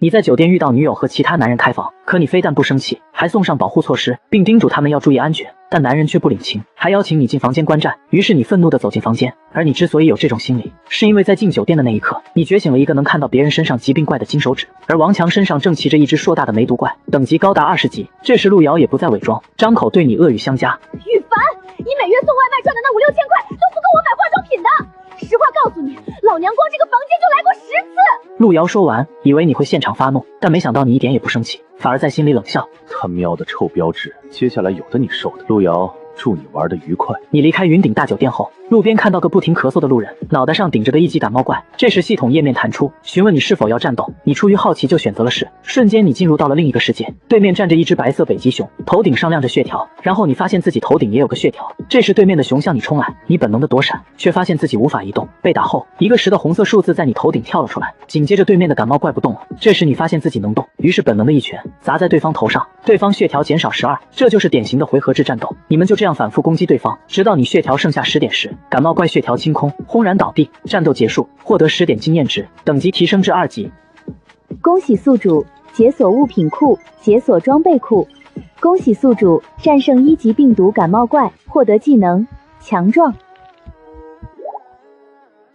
你在酒店遇到女友和其他男人开房，可你非但不生气，还送上保护措施，并叮嘱他们要注意安全，但男人却不领情，还邀请你进房间观战。于是你愤怒地走进房间，而你之所以有这种心理，是因为在进酒店的那一刻，你觉醒了一个能看到别人身上疾病怪的金手指，而王强身上正骑着一只硕大的梅毒怪，等级高达20级。这时路遥也不再伪装，张口对你恶语相加：羽凡，你每月送外卖赚的那5、6千块都不够我买化妆品的。实话告诉你，老娘光这个房间就来过10次。路遥说完，以为你会现场发怒，但没想到你一点也不生气，反而在心里冷笑：他喵的臭标志，接下来有的你受的。路遥，祝你玩得愉快。你离开云顶大酒店后，路边看到个不停咳嗽的路人，脑袋上顶着个1级感冒怪。这时系统页面弹出，询问你是否要战斗。你出于好奇就选择了是，瞬间你进入到了另一个世界。对面站着一只白色北极熊，头顶上亮着血条，然后你发现自己头顶也有个血条。这时对面的熊向你冲来，你本能的躲闪，却发现自己无法移动。被打后，一个10的红色数字在你头顶跳了出来，紧接着对面的感冒怪不动了。这时你发现自己能动，于是本能的一拳砸在对方头上，对方血条减少12，这就是典型的回合制战斗。你们就这样反复攻击对方，直到你血条剩下10点时，感冒怪血条清空，轰然倒地。战斗结束，获得10点经验值，等级提升至2级。恭喜宿主解锁物品库，解锁装备库。恭喜宿主战胜1级病毒感冒怪，获得技能强壮。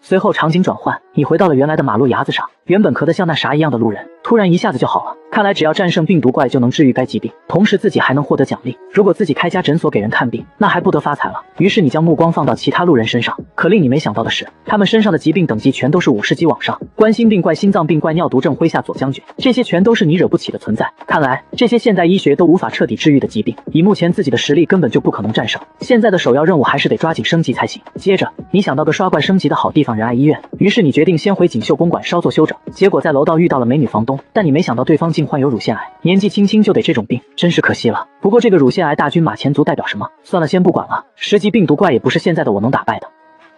随后场景转换，你回到了原来的马路牙子上，原本咳得像那啥一样的路人，突然一下子就好了。看来只要战胜病毒怪就能治愈该疾病，同时自己还能获得奖励。如果自己开家诊所给人看病，那还不得发财了。于是你将目光放到其他路人身上，可令你没想到的是，他们身上的疾病等级全都是50级往上，冠心病怪、心脏病怪、尿毒症、麾下左将军，这些全都是你惹不起的存在。看来这些现代医学都无法彻底治愈的疾病，以目前自己的实力根本就不可能战胜。现在的首要任务还是得抓紧升级才行。接着你想到个刷怪升级的好地方——仁爱医院，于是你决定先回锦绣公馆稍作休整。结果在楼道遇到了美女房东，但你没想到对方竟患有乳腺癌，年纪轻轻就得这种病，真是可惜了。不过这个乳腺癌大军马前卒代表什么？算了，先不管了。10级病毒怪也不是现在的我能打败的。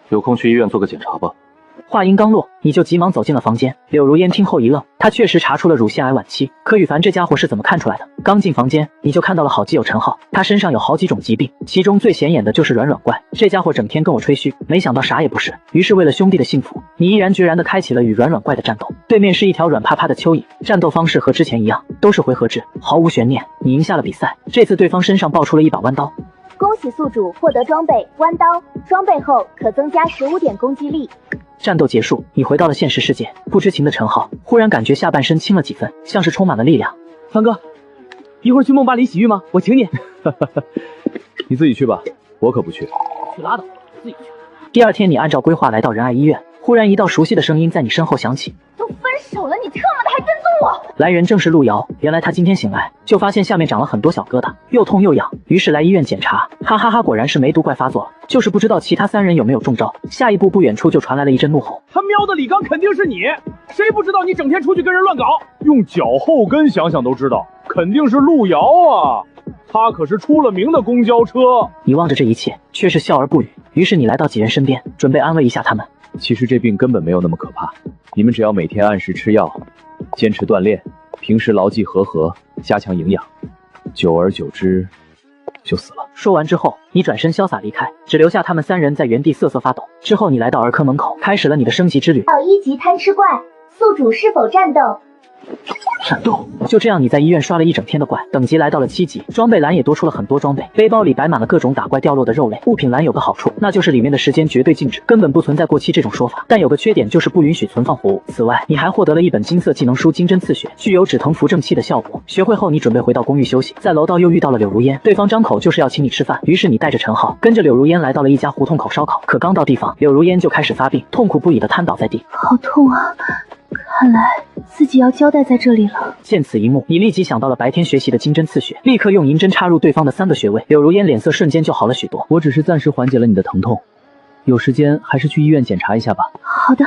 有空去医院做个检查吧。话音刚落，你就急忙走进了房间。柳如烟听后一愣，她确实查出了乳腺癌晚期，可羽凡这家伙是怎么看出来的？刚进房间，你就看到了好基友陈浩，他身上有好几种疾病，其中最显眼的就是软软怪。这家伙整天跟我吹嘘，没想到啥也不是。于是为了兄弟的幸福，你毅然决然地开启了与软软怪的战斗。对面是一条软趴趴的蚯蚓，战斗方式和之前一样，都是回合制，毫无悬念。你赢下了比赛。这次对方身上爆出了一把弯刀。恭喜宿主获得装备弯刀，装备后可增加15点攻击力。战斗结束，你回到了现实世界。不知情的陈浩忽然感觉下半身轻了几分，像是充满了力量。凡哥，一会儿去梦巴黎洗浴吗？我请你。你自己去吧，我可不去。去拉倒，自己去。第二天，你按照规划来到仁爱医院，忽然一道熟悉的声音在你身后响起：都分手了，你他妈的还跟踪我！来人正是路遥。原来他今天醒来就发现下面长了很多小疙瘩，又痛又痒，于是来医院检查。哈哈哈，果然是梅毒怪发作了，就是不知道其他3人有没有中招。下一步，不远处就传来了一阵怒吼：他喵的李刚肯定是你！谁不知道你整天出去跟人乱搞？用脚后跟想想都知道，肯定是路遥啊！他可是出了名的公交车。你望着这一切，却是笑而不语。于是你来到几人身边，准备安慰一下他们。其实这病根本没有那么可怕，你们只要每天按时吃药，坚持锻炼，平时牢记和合，加强营养，久而久之就死了。说完之后，你转身潇洒离开，只留下他们3人在原地瑟瑟发抖。之后你来到儿科门口，开始了你的升级之旅。到1级贪吃怪，宿主是否战斗？战斗。就这样，你在医院刷了一整天的怪，等级来到了7级，装备栏也多出了很多装备，背包里摆满了各种打怪掉落的肉类。物品栏有个好处，那就是里面的时间绝对静止，根本不存在过期这种说法。但有个缺点，就是不允许存放活物。此外，你还获得了一本金色技能书《金针刺血》，具有止疼扶正气的效果。学会后，你准备回到公寓休息。在楼道又遇到了柳如烟，对方张口就是要请你吃饭，于是你带着陈浩跟着柳如烟来到了一家胡同口烧烤。可刚到地方，柳如烟就开始发病，痛苦不已地瘫倒在地。好痛啊！看来自己要交代在这里了。见此一幕，你立即想到了白天学习的金针刺血，立刻用银针插入对方的3个穴位。柳如烟脸色瞬间就好了许多。我只是暂时缓解了你的疼痛，有时间还是去医院检查一下吧。好的，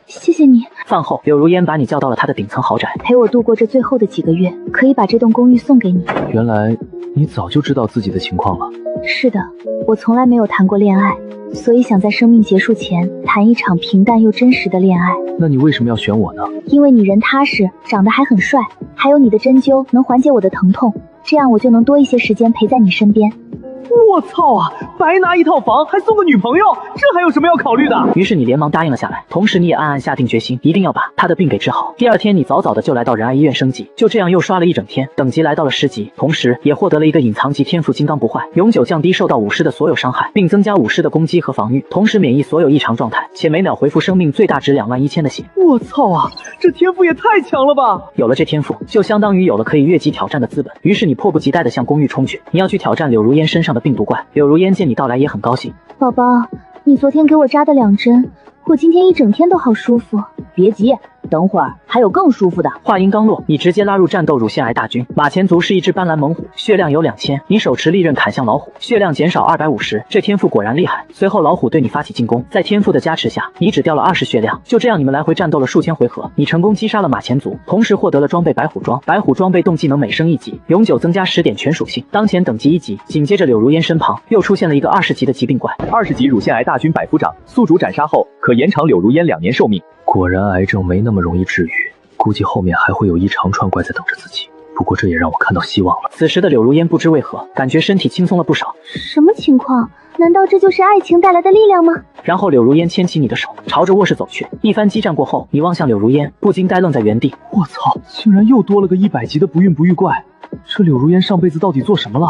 谢谢你。饭后，柳如烟把你叫到了她的顶层豪宅，陪我度过这最后的几个月，可以把这栋公寓送给你。原来你早就知道自己的情况了。是的，我从来没有谈过恋爱，所以想在生命结束前谈一场平淡又真实的恋爱。那你为什么要选我呢？因为你人踏实，长得还很帅，还有你的针灸能缓解我的疼痛，这样我就能多一些时间陪在你身边。我操啊！白拿一套房还送个女朋友，这还有什么要考虑的？于是你连忙答应了下来，同时你也暗暗下定决心，一定要把他的病给治好。第二天，你早早的就来到仁爱医院升级，就这样又刷了一整天，等级来到了10级，同时也获得了一个隐藏级天赋金刚不坏，永久降低受到武士的所有伤害，并增加武士的攻击和防御，同时免疫所有异常状态，且每秒回复生命最大值21000的血。我操啊！这天赋也太强了吧！有了这天赋，就相当于有了可以越级挑战的资本。于是你迫不及待的向公寓冲去，你要去挑战柳如烟身上的病毒怪。柳如烟见你到来也很高兴。宝宝，你昨天给我扎的2针，我今天一整天都好舒服。别急，等会儿还有更舒服的。话音刚落，你直接拉入战斗乳腺癌大军。马前卒是一只斑斓猛虎，血量有2000，你手持利刃砍向老虎，血量减少250，这天赋果然厉害。随后老虎对你发起进攻，在天赋的加持下，你只掉了20血量。就这样你们来回战斗了数千回合，你成功击杀了马前卒，同时获得了装备白虎装。白虎装备动技能每升1级，永久增加10点全属性，当前等级1级。紧接着柳如烟身旁又出现了一个20级的疾病怪。20级乳腺癌大军百夫长，宿主斩杀后可延长柳如烟2年寿命。果然癌症没那么容易治愈，估计后面还会有一长串怪在等着自己。不过这也让我看到希望了。此时的柳如烟不知为何，感觉身体轻松了不少。什么情况？难道这就是爱情带来的力量吗？然后柳如烟牵起你的手，朝着卧室走去。一番激战过后，你望向柳如烟，不禁呆愣在原地。我操，竟然又多了个100级的不孕不育怪！这柳如烟上辈子到底做什么了？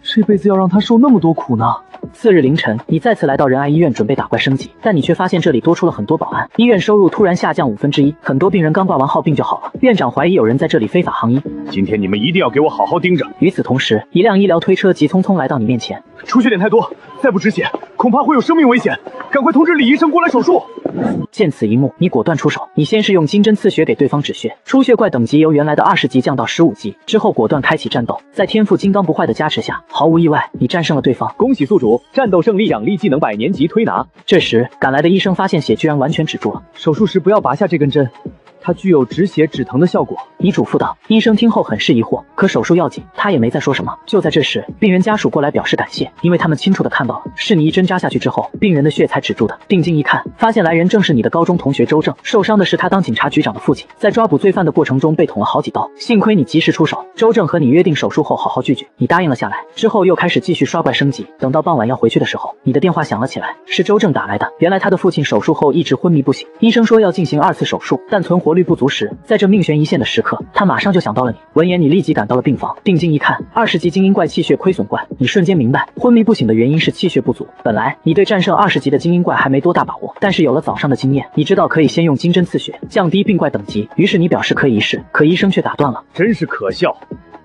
这辈子要让她受那么多苦呢？次日凌晨，你再次来到仁爱医院准备打怪升级，但你却发现这里多出了很多保安，医院收入突然下降1/5，很多病人刚挂完号病就好了。院长怀疑有人在这里非法行医，今天你们一定要给我好好盯着。与此同时，一辆医疗推车急匆匆来到你面前，出血点太多，再不止血，恐怕会有生命危险，赶快通知李医生过来手术。见此一幕，你果断出手。你先是用金针刺血给对方止血，出血怪等级由原来的20级降到15级，之后果断开启战斗。在天赋金刚不坏的加持下，毫无意外，你战胜了对方。恭喜宿主，战斗胜利，奖励技能100年级推拿。这时赶来的医生发现血居然完全止住了，手术时不要拔下这根针，它具有止血止疼的效果。你嘱咐道。医生听后很是疑惑，可手术要紧，他也没再说什么。就在这时，病人家属过来表示感谢，因为他们清楚地看到了，是你一针扎下去之后，病人的血才止住的。定睛一看，发现来人正是你的高中同学周正，受伤的是他当警察局长的父亲，在抓捕罪犯的过程中被捅了好几刀，幸亏你及时出手。周正和你约定手术后好好聚聚，你答应了下来。之后又开始继续刷怪升级。等到傍晚要回去的时候，你的电话响了起来，是周正打来的。原来他的父亲手术后一直昏迷不醒，医生说要进行2次手术，但存活率不足时，在这命悬一线的时刻，他马上就想到了你。闻言，你立即赶到了病房，定睛一看，20级精英怪气血亏损怪，你瞬间明白昏迷不醒的原因是气血不足。本来你对战胜20级的精英怪还没多大把握，但是有了早上的经验，你知道可以先用金针刺血降低病怪等级，于是你表示可以一试，可医生却打断了。真是可笑，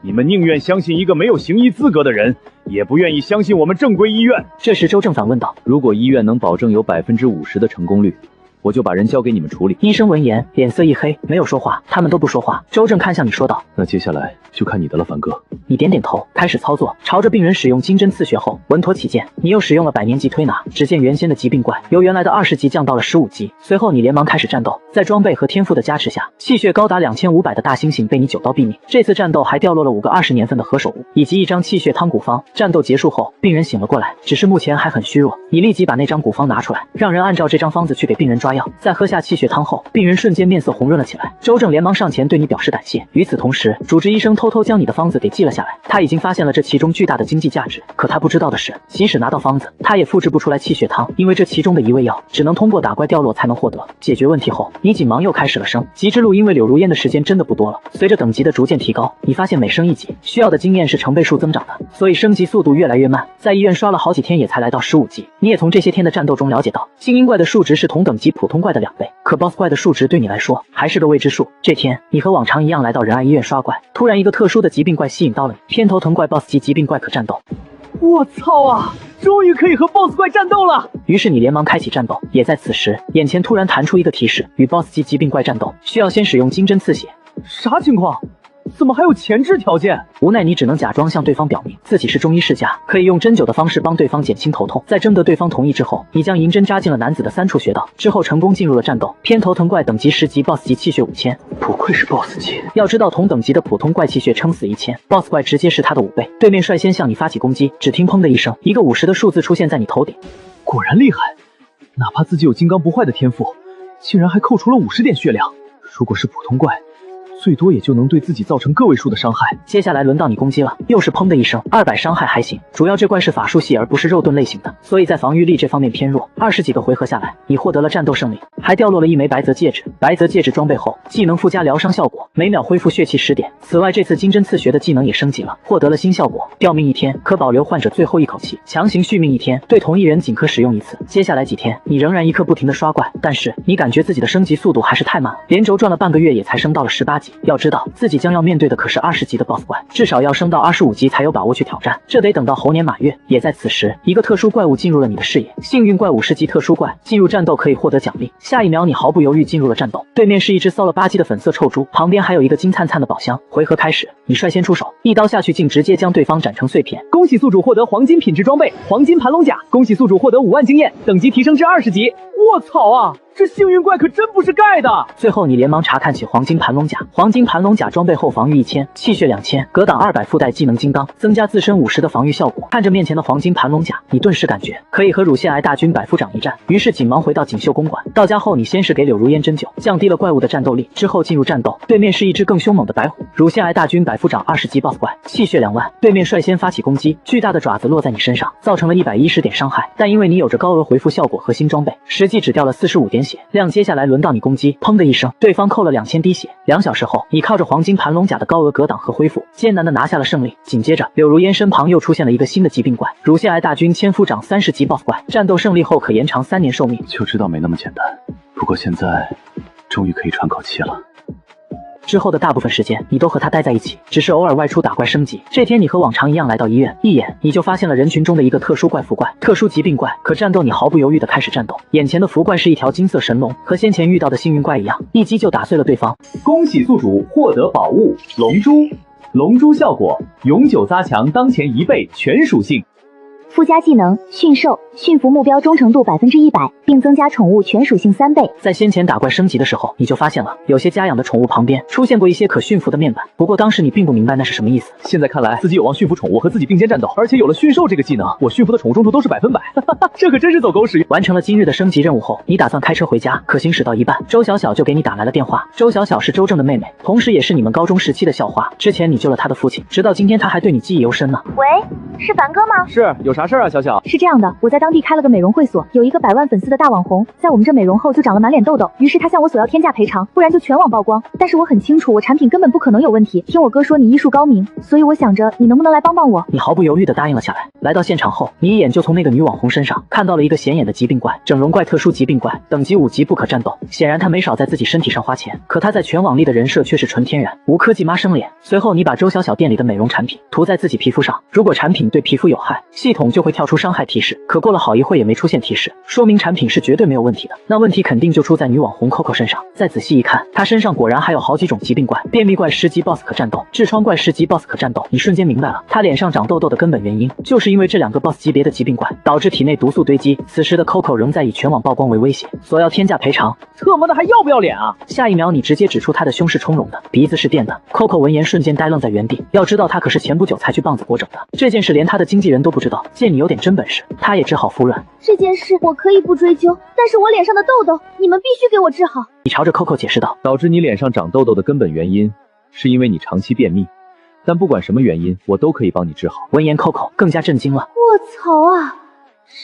你们宁愿相信一个没有行医资格的人，也不愿意相信我们正规医院。这时周正反问道，如果医院能保证有50%的成功率，我就把人交给你们处理。医生闻言脸色一黑，没有说话，他们都不说话。周正看向你说道，那接下来就看你的了，凡哥。你点点头，开始操作，朝着病人使用金针刺血后，稳妥起见，你又使用了100年级推拿。只见原先的疾病怪由原来的20级降到了15级，随后你连忙开始战斗，在装备和天赋的加持下，气血高达2500的大猩猩被你9刀毙命。这次战斗还掉落了5个20年份的何首乌以及一张气血汤古方。战斗结束后，病人醒了过来，只是目前还很虚弱。你立即把那张古方拿出来，让人按照这张方子去给病人抓药。在喝下气血汤后，病人瞬间面色红润了起来。周正连忙上前对你表示感谢。与此同时，主治医生偷偷将你的方子给记了下来，他已经发现了这其中巨大的经济价值。可他不知道的是，即使拿到方子，他也复制不出来气血汤，因为这其中的一味药只能通过打怪掉落才能获得。解决问题后，你紧忙又开始了升级之路。因为柳如烟的时间真的不多了，随着等级的逐渐提高，你发现每升1级需要的经验是成倍数增长的，所以升级速度越来越慢。在医院刷了好几天也才来到15级。你也从这些天的战斗中了解到，精英怪的数值是同等级普通怪的2倍，可 BOSS 怪的数值对你来说还是个未知数。这天，你和往常一样来到仁爱医院刷怪，突然一个特殊的疾病怪吸引到了你，偏头疼怪 BOSS 级疾病怪可战斗。我操啊！终于可以和 BOSS 怪战斗了！于是你连忙开启战斗。也在此时，眼前突然弹出一个提示，与 BOSS 级疾病怪战斗需要先使用金针刺血。啥情况？怎么还有前置条件？无奈你只能假装向对方表明自己是中医世家，可以用针灸的方式帮对方减轻头痛。在征得对方同意之后，你将银针扎进了男子的3处穴道，之后成功进入了战斗。偏头疼怪等级10级 ，BOSS 级气血5000，不愧是 BOSS 级。要知道同等级的普通怪气血撑死1000，BOSS 怪直接是他的5倍。对面率先向你发起攻击，只听砰的一声，一个50的数字出现在你头顶。果然厉害，哪怕自己有金刚不坏的天赋，竟然还扣除了50点血量。如果是普通怪，最多也就能对自己造成个位数的伤害。接下来轮到你攻击了，又是砰的一声，200伤害还行，主要这怪是法术系而不是肉盾类型的，所以在防御力这方面偏弱。20几个回合下来，你获得了战斗胜利，还掉落了一枚白泽戒指。白泽戒指装备后，技能附加疗伤效果，每秒恢复血气10点。此外，这次金针刺穴的技能也升级了，获得了新效果，吊命1天，可保留患者最后一口气，强行续命1天，对同一人仅可使用1次。接下来几天，你仍然一刻不停的刷怪，但是你感觉自己的升级速度还是太慢了，连轴转了半个月也才升到了18级。要知道自己将要面对的可是20级的 BOSS 怪，至少要升到25级才有把握去挑战，这得等到猴年马月。也在此时，一个特殊怪物进入了你的视野，幸运怪50级特殊怪，进入战斗可以获得奖励。下一秒你毫不犹豫进入了战斗，对面是一只骚了吧唧的粉色臭猪，旁边还有一个金灿灿的宝箱。回合开始，你率先出手，一刀下去竟直接将对方斩成碎片。恭喜宿主获得黄金品质装备黄金盘龙甲，恭喜宿主获得5万经验，等级提升至20级。我操啊！这幸运怪可真不是盖的。最后你连忙查看起黄金盘龙甲，黄金盘龙甲装备后防御1000，气血2000，格挡200，附带技能金刚，增加自身50%的防御效果。看着面前的黄金盘龙甲，你顿时感觉可以和乳腺癌大军百夫长一战，于是紧忙回到锦绣公馆。到家后，你先是给柳如烟针灸，降低了怪物的战斗力，之后进入战斗，对面是一只更凶猛的白虎，乳腺癌大军百夫长20级 BOSS 怪，气血2万。对面率先发起攻击，巨大的爪子落在你身上，造成了110点伤害，但因为你有着高额回复效果和新装备，实际只掉了45点血量。接下来轮到你攻击，砰的一声，对方扣了2000滴血。2小时后，你靠着黄金盘龙甲的高额格挡和恢复，艰难的拿下了胜利。紧接着，柳如烟身旁又出现了一个新的疾病怪，乳腺癌大军千夫长30级 BOSS 怪，战斗胜利后可延长3年寿命。就知道没那么简单，不过现在终于可以喘口气了。之后的大部分时间，你都和他待在一起，只是偶尔外出打怪升级。这天，你和往常一样来到医院，一眼你就发现了人群中的一个特殊怪符怪，特殊疾病怪。可战斗，你毫不犹豫地开始战斗。眼前的符怪是一条金色神龙，和先前遇到的幸运怪一样，一击就打碎了对方。恭喜宿主获得宝物龙珠，龙珠效果永久加强当前1倍全属性。附加技能驯兽，驯服目标忠诚度100%，并增加宠物全属性3倍。在先前打怪升级的时候，你就发现了有些家养的宠物旁边出现过一些可驯服的面板，不过当时你并不明白那是什么意思。现在看来自己有望驯服宠物和自己并肩战斗，而且有了驯兽这个技能，我驯服的宠物忠诚度都是100%，这可真是走狗屎。完成了今日的升级任务后，你打算开车回家，可行驶到一半，周小小就给你打来了电话。周小小是周正的妹妹，同时也是你们高中时期的校花，之前你救了她的父亲，直到今天她还对你记忆犹深呢。喂，是凡哥吗？是，有啥事啊，小小？是这样的，我在当地开了个美容会所，有一个100万粉丝的大网红，在我们这美容后就长了满脸痘痘，于是他向我索要天价赔偿，不然就全网曝光。但是我很清楚，我产品根本不可能有问题。听我哥说你医术高明，所以我想着你能不能来帮帮我？你毫不犹豫地答应了下来。来到现场后，你一眼就从那个女网红身上看到了一个显眼的疾病怪，整容怪特殊疾病怪，等级5级不可战斗。显然他没少在自己身体上花钱，可他在全网力的人设却是纯天然，无科技妈生脸。随后你把周小小店里的美容产品涂在自己皮肤上，如果产品对皮肤有害，系统就会跳出伤害提示。可过了好一会也没出现提示，说明产品是绝对没有问题的。那问题肯定就出在女网红 Coco 身上。再仔细一看，她身上果然还有好几种疾病怪，便秘怪10级 BOSS 可战斗，痔疮怪10级 BOSS 可战斗。你瞬间明白了，她脸上长痘痘的根本原因，就是因为这2个 BOSS 级别的疾病怪导致体内毒素堆积。此时的 Coco 仍在以全网曝光为威胁，索要天价赔偿。特么的还要不要脸啊！下一秒你直接指出她的胸是充绒的，鼻子是垫的。Coco 闻言瞬间呆愣在原地，要知道她可是前不久才去棒子国整的，这件事连她的经纪人都不知道。见你有点真本事，她也只好服软。这件事我可以不追究，但是我脸上的痘痘，你们必须给我治好。你朝着 Coco 解释道，导致你脸上长痘痘的根本原因，是因为你长期便秘。但不管什么原因，我都可以帮你治好。闻言 Coco 更加震惊了。我操啊！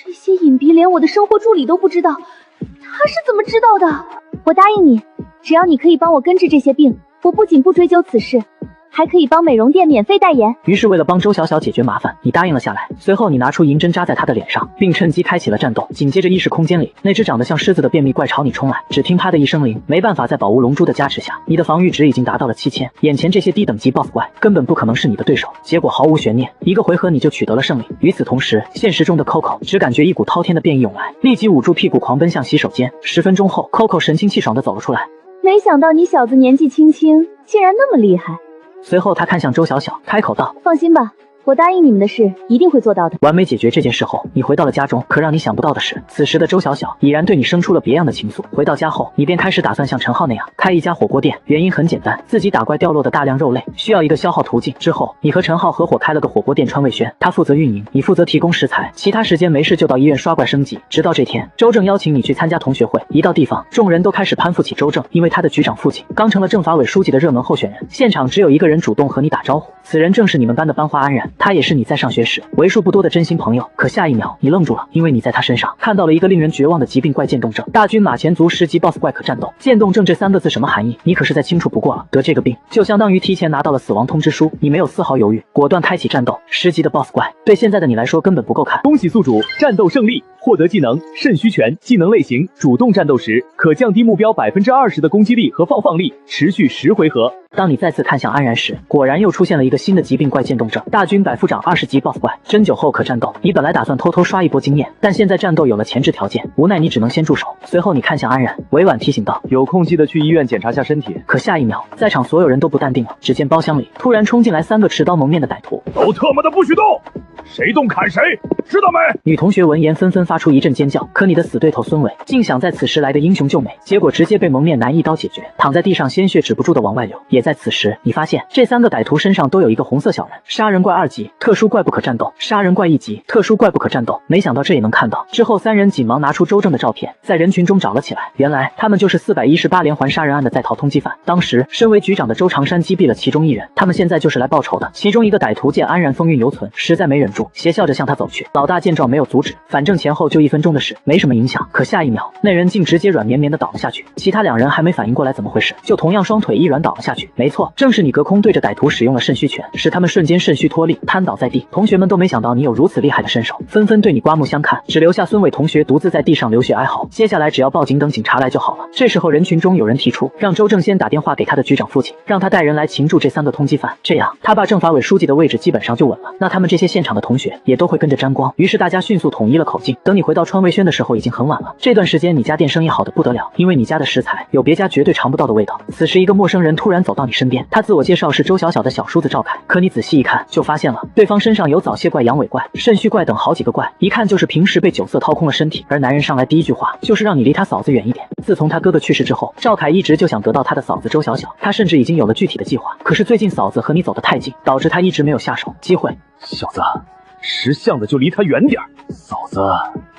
这些隐蔽连我的生活助理都不知道，他是怎么知道的？我答应你，只要你可以帮我根治这些病，我不仅不追究此事，还可以帮美容店免费代言。于是为了帮周小小解决麻烦，你答应了下来。随后你拿出银针扎在她的脸上，并趁机开启了战斗。紧接着意识空间里，那只长得像狮子的便秘怪朝你冲来，只听啪的一声铃，没办法，在宝物龙珠的加持下，你的防御值已经达到了7000。眼前这些低等级 BOSS 怪根本不可能是你的对手，结果毫无悬念，一个回合你就取得了胜利。与此同时，现实中的 Coco 只感觉一股滔天的便意涌来，立即捂住屁股狂奔向洗手间。10分钟后 ，Coco 神清气爽地走了出来。没想到你小子年纪轻轻，竟然那么厉害。随后他看向周小小，开口道：放心吧，我答应你们的事一定会做到的。完美解决这件事后，你回到了家中。可让你想不到的是，此时的周小小已然对你生出了别样的情愫。回到家后，你便开始打算像陈浩那样开一家火锅店。原因很简单，自己打怪掉落的大量肉类需要一个消耗途径。之后，你和陈浩合伙开了个火锅店川味轩，他负责运营，你负责提供食材，其他时间没事就到医院刷怪升级。直到这天，周正邀请你去参加同学会，一到地方，众人都开始攀附起周正，因为他的局长父亲刚成了政法委书记的热门候选人。现场只有一个人主动和你打招呼，此人正是你们班的班花安然，他也是你在上学时为数不多的真心朋友。可下一秒，你愣住了，因为你在他身上看到了一个令人绝望的疾病怪渐冻症。大军马前卒10级 BOSS 怪可战斗，渐冻症这3个字什么含义？你可是再清楚不过了。得这个病就相当于提前拿到了死亡通知书，你没有丝毫犹豫，果断开启战斗。10级的 BOSS 怪对现在的你来说根本不够看。恭喜宿主战斗胜利，获得技能肾虚拳。技能类型：主动战斗时可降低目标20%的攻击力和放力，持续10回合。当你再次看向安然时，果然又出现了一个新的疾病怪渐冻症。大军百夫长20级 BOSS 怪，针灸后可战斗。你本来打算偷偷刷一波经验，但现在战斗有了前置条件，无奈你只能先住手。随后你看向安然，委婉提醒道：有空记得去医院检查下身体。可下一秒，在场所有人都不淡定了。只见包厢里突然冲进来3个持刀蒙面的歹徒，都特么的不许动，谁动砍谁，知道没？女同学闻言纷纷发出一阵尖叫。可你的死对头孙伟竟想在此时来个英雄救美，结果直接被蒙面男一刀解决，躺在地上，鲜血止不住的往外流。也在此时，你发现这3个歹徒身上都有一个红色小人，杀人怪2级，特殊怪不可战斗；杀人怪1级，特殊怪不可战斗。没想到这也能看到。之后3人紧忙拿出周正的照片，在人群中找了起来。原来他们就是418连环杀人案的在逃通缉犯。当时身为局长的周长山击毙了其中1人，他们现在就是来报仇的。其中一个歹徒见安然风韵犹存，实在没忍住，邪笑着向他走去。老大见状没有阻止，反正前后就1分钟的事，没什么影响。可下一秒，那人竟直接软绵绵的倒了下去。其他2人还没反应过来怎么回事，就同样双腿一软倒了下去。没错，正是你隔空对着歹徒使用了肾虚拳，使他们瞬间肾虚脱力，瘫倒在地。同学们都没想到你有如此厉害的身手，纷纷对你刮目相看，只留下孙伟同学独自在地上流血哀嚎。接下来只要报警等警察来就好了。这时候人群中有人提出，让周正先打电话给他的局长父亲，让他带人来擒住这3个通缉犯，这样他爸政法委书记的位置基本上就稳了。那他们这些现场的同学也都会跟着沾光。于是大家迅速统一了口径。等你回到川味轩的时候，已经很晚了。这段时间你家店生意好的不得了，因为你家的食材有别家绝对尝不到的味道。此时一个陌生人突然走到你身边，他自我介绍是周小小的小叔子赵凯。可你仔细一看，就发现了对方身上有早泄怪、阳痿怪、肾虚怪等好几个怪，一看就是平时被酒色掏空了身体。而男人上来第一句话就是让你离他嫂子远一点。自从他哥哥去世之后，赵凯一直就想得到他的嫂子周小小，他甚至已经有了具体的计划。可是最近嫂子和你走得太近，导致他一直没有下手机会。小子，识相的就离他远点。嫂子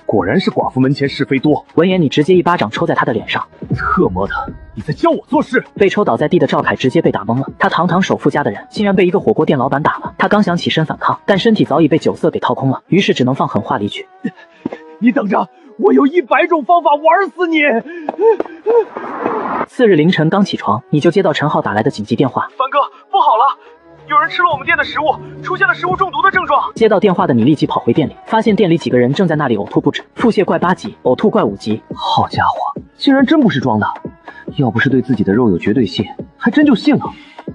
果然是寡妇门前是非多。闻言，你直接一巴掌抽在他的脸上。特么的，你在教我做事！被抽倒在地的赵凯直接被打懵了。他堂堂首富家的人，竟然被一个火锅店老板打了。他刚想起身反抗，但身体早已被酒色给掏空了，于是只能放狠话离去。你等着，我有100种方法玩死你！次日凌晨刚起床，你就接到陈浩打来的紧急电话。凡哥，不好了！有人吃了我们店的食物，出现了食物中毒的症状。接到电话的你立即跑回店里，发现店里几个人正在那里呕吐不止，腹泻怪8级，呕吐怪5级。好家伙，竟然真不是装的！要不是对自己的肉有绝对信，还真就信了。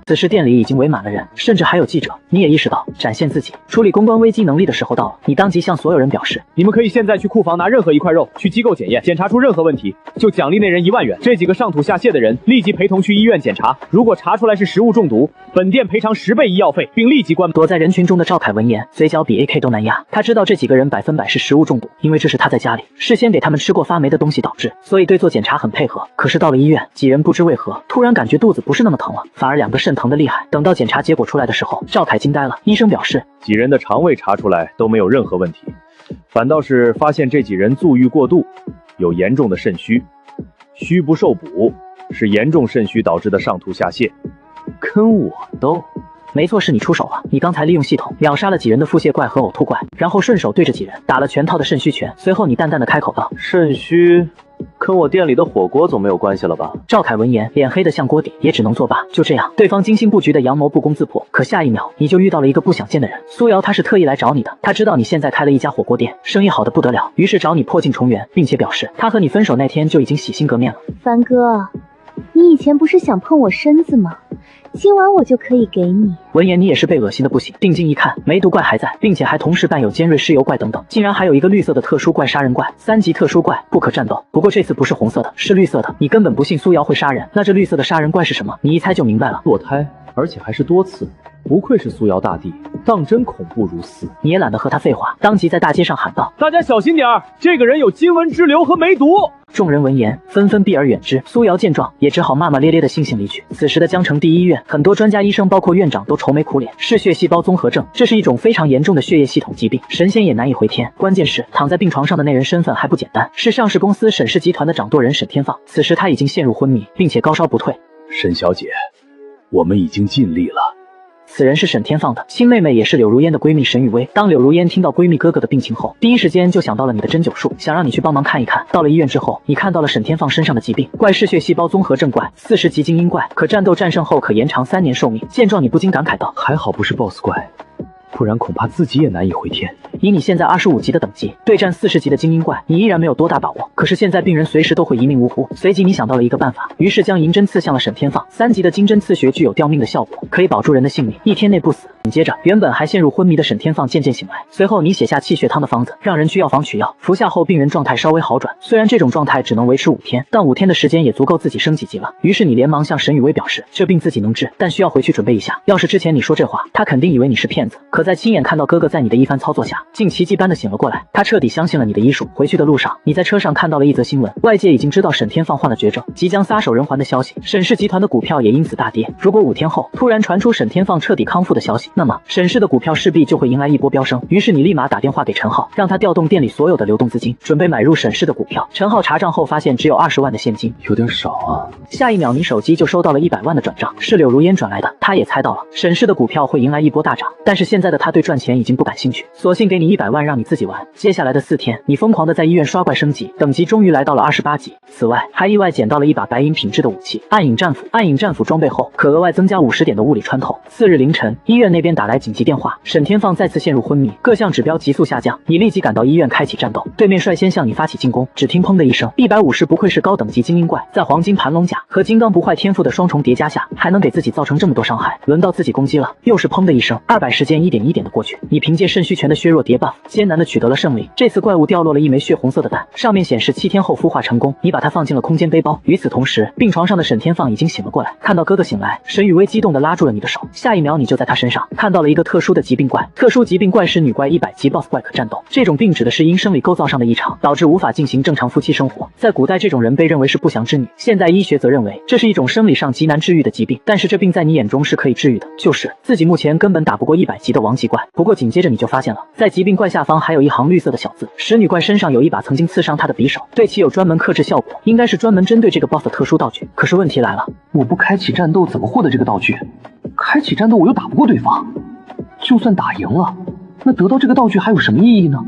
此时店里已经围满了人，甚至还有记者。你也意识到展现自己、处理公关危机能力的时候到了，你当即向所有人表示：你们可以现在去库房拿任何一块肉，去机构检验，检查出任何问题，就奖励那人1万元。这几个上吐下泻的人立即陪同去医院检查，如果查出来是食物中毒，本店赔偿10倍医药费，并立即关。躲在人群中的赵凯闻言，嘴角比 AK 都难压。他知道这几个人100%是食物中毒，因为这是他在家里事先给他们吃过发霉的东西导致，所以对做检查很配合。可是到了医院，几人不知为何突然感觉肚子不是那么疼了，反而2个肾疼的厉害。等到检查结果出来的时候，赵凯惊呆了。医生表示，几人的肠胃查出来都没有任何问题，反倒是发现这几人纵欲过度，有严重的肾虚，虚不受补，是严重肾虚导致的上吐下泻。跟我斗？没错，是你出手了。你刚才利用系统秒杀了几人的腹泻怪和呕吐怪，然后顺手对着几人打了全套的肾虚拳。随后你淡淡的开口道：肾虚跟我店里的火锅总没有关系了吧？赵凯闻言，脸黑得像锅底，也只能作罢。就这样，对方精心布局的阳谋不攻自破。可下一秒，你就遇到了一个不想见的人。苏瑶，他是特意来找你的。他知道你现在开了一家火锅店，生意好的不得了，于是找你破镜重圆，并且表示他和你分手那天就已经洗心革面了。凡哥，你以前不是想碰我身子吗？今晚我就可以给你。闻言，你也是被恶心的不行。定睛一看，梅毒怪还在，并且还同时伴有尖锐尸疣怪等等，竟然还有一个绿色的特殊怪杀人怪，3级特殊怪，不可战斗。不过这次不是红色的，是绿色的。你根本不信苏瑶会杀人，那这绿色的杀人怪是什么？你一猜就明白了。堕胎。而且还是多次，不愧是苏瑶大帝，当真恐怖如斯。你也懒得和他废话，当即在大街上喊道：“大家小心点儿，这个人有金蚊之瘤和梅毒。”众人闻言纷纷避而远之。苏瑶见状，也只好骂骂咧咧的悻悻离去。此时的江城第一医院，很多专家医生，包括院长，都愁眉苦脸。嗜血细胞综合症，这是一种非常严重的血液系统疾病，神仙也难以回天。关键是躺在病床上的那人身份还不简单，是上市公司沈氏集团的掌舵人沈天放。此时他已经陷入昏迷，并且高烧不退。沈小姐，我们已经尽力了。此人是沈天放的亲妹妹，也是柳如烟的闺蜜沈雨薇。当柳如烟听到闺蜜哥哥的病情后，第一时间就想到了你的针灸术，想让你去帮忙看一看。到了医院之后，你看到了沈天放身上的疾病，怪嗜血细胞综合症怪，40级精英怪，可战斗战胜后可延长3年寿命。见状，你不禁感慨道：还好不是 BOSS 怪，不然恐怕自己也难以回天。以你现在25级的等级对战40级的精英怪，你依然没有多大把握。可是现在病人随时都会一命呜呼，随即你想到了一个办法，于是将银针刺向了沈天放。3级的金针刺穴具有吊命的效果，可以保住人的性命，1天内不死。紧接着，原本还陷入昏迷的沈天放渐渐醒来。随后你写下气血汤的方子，让人去药房取药，服下后病人状态稍微好转。虽然这种状态只能维持5天，但5天的时间也足够自己升几级了。于是你连忙向沈雨薇表示，这病自己能治，但需要回去准备一下。要是之前你说这话，他肯定以为你是骗子。可在亲眼看到哥哥在你的一番操作下，竟奇迹般的醒了过来，他彻底相信了你的医术。回去的路上，你在车上看到了一则新闻，外界已经知道沈天放患了绝症，即将撒手人寰的消息。沈氏集团的股票也因此大跌。如果5天后突然传出沈天放彻底康复的消息，那么沈氏的股票势必就会迎来一波飙升。于是你立马打电话给陈浩，让他调动店里所有的流动资金，准备买入沈氏的股票。陈浩查账后发现只有20万的现金，有点少啊。下一秒你手机就收到了100万的转账，是柳如烟转来的。他也猜到了沈氏的股票会迎来一波大涨，但是现在的他对赚钱已经不感兴趣，索性给你100万让你自己玩。接下来的4天，你疯狂的在医院刷怪升级，等级终于来到了28级。此外，还意外捡到了一把白银品质的武器暗影战斧。暗影战斧装备后可额外增加50点的物理穿透。次日凌晨，医院那边打来紧急电话，沈天放再次陷入昏迷，各项指标急速下降。你立即赶到医院开启战斗，对面率先向你发起进攻。只听砰的一声，150不愧是高等级精英怪，在黄金盘龙甲和金刚不坏天赋的双重叠加下，还能给自己造成这么多伤害。轮到自己攻击了，又是砰的一声，200时间一点一点的过去，你凭借肾虚拳的削弱叠 buff，艰难的取得了胜利。这次怪物掉落了一枚血红色的蛋，上面显示7天后孵化成功。你把它放进了空间背包。与此同时，病床上的沈天放已经醒了过来，看到哥哥醒来，沈雨薇激动的拉住了你的手。下一秒，你就在他身上看到了一个特殊的疾病怪。特殊疾病怪是女怪100级 boss 怪可战斗。这种病指的是因生理构造上的异常，导致无法进行正常夫妻生活。在古代，这种人被认为是不祥之女。现代医学则认为这是一种生理上极难治愈的疾病，但是这病在你眼中是可以治愈的，就是自己目前根本打不过100级的王级怪。不过紧接着你就发现了，在疾病怪下方还有一行绿色的小字，使女怪身上有一把曾经刺伤她的匕首，对其有专门克制效果，应该是专门针对这个 boss 的特殊道具。可是问题来了，我不开启战斗怎么获得这个道具？开启战斗我又打不过对方，就算打赢了，那得到这个道具还有什么意义呢？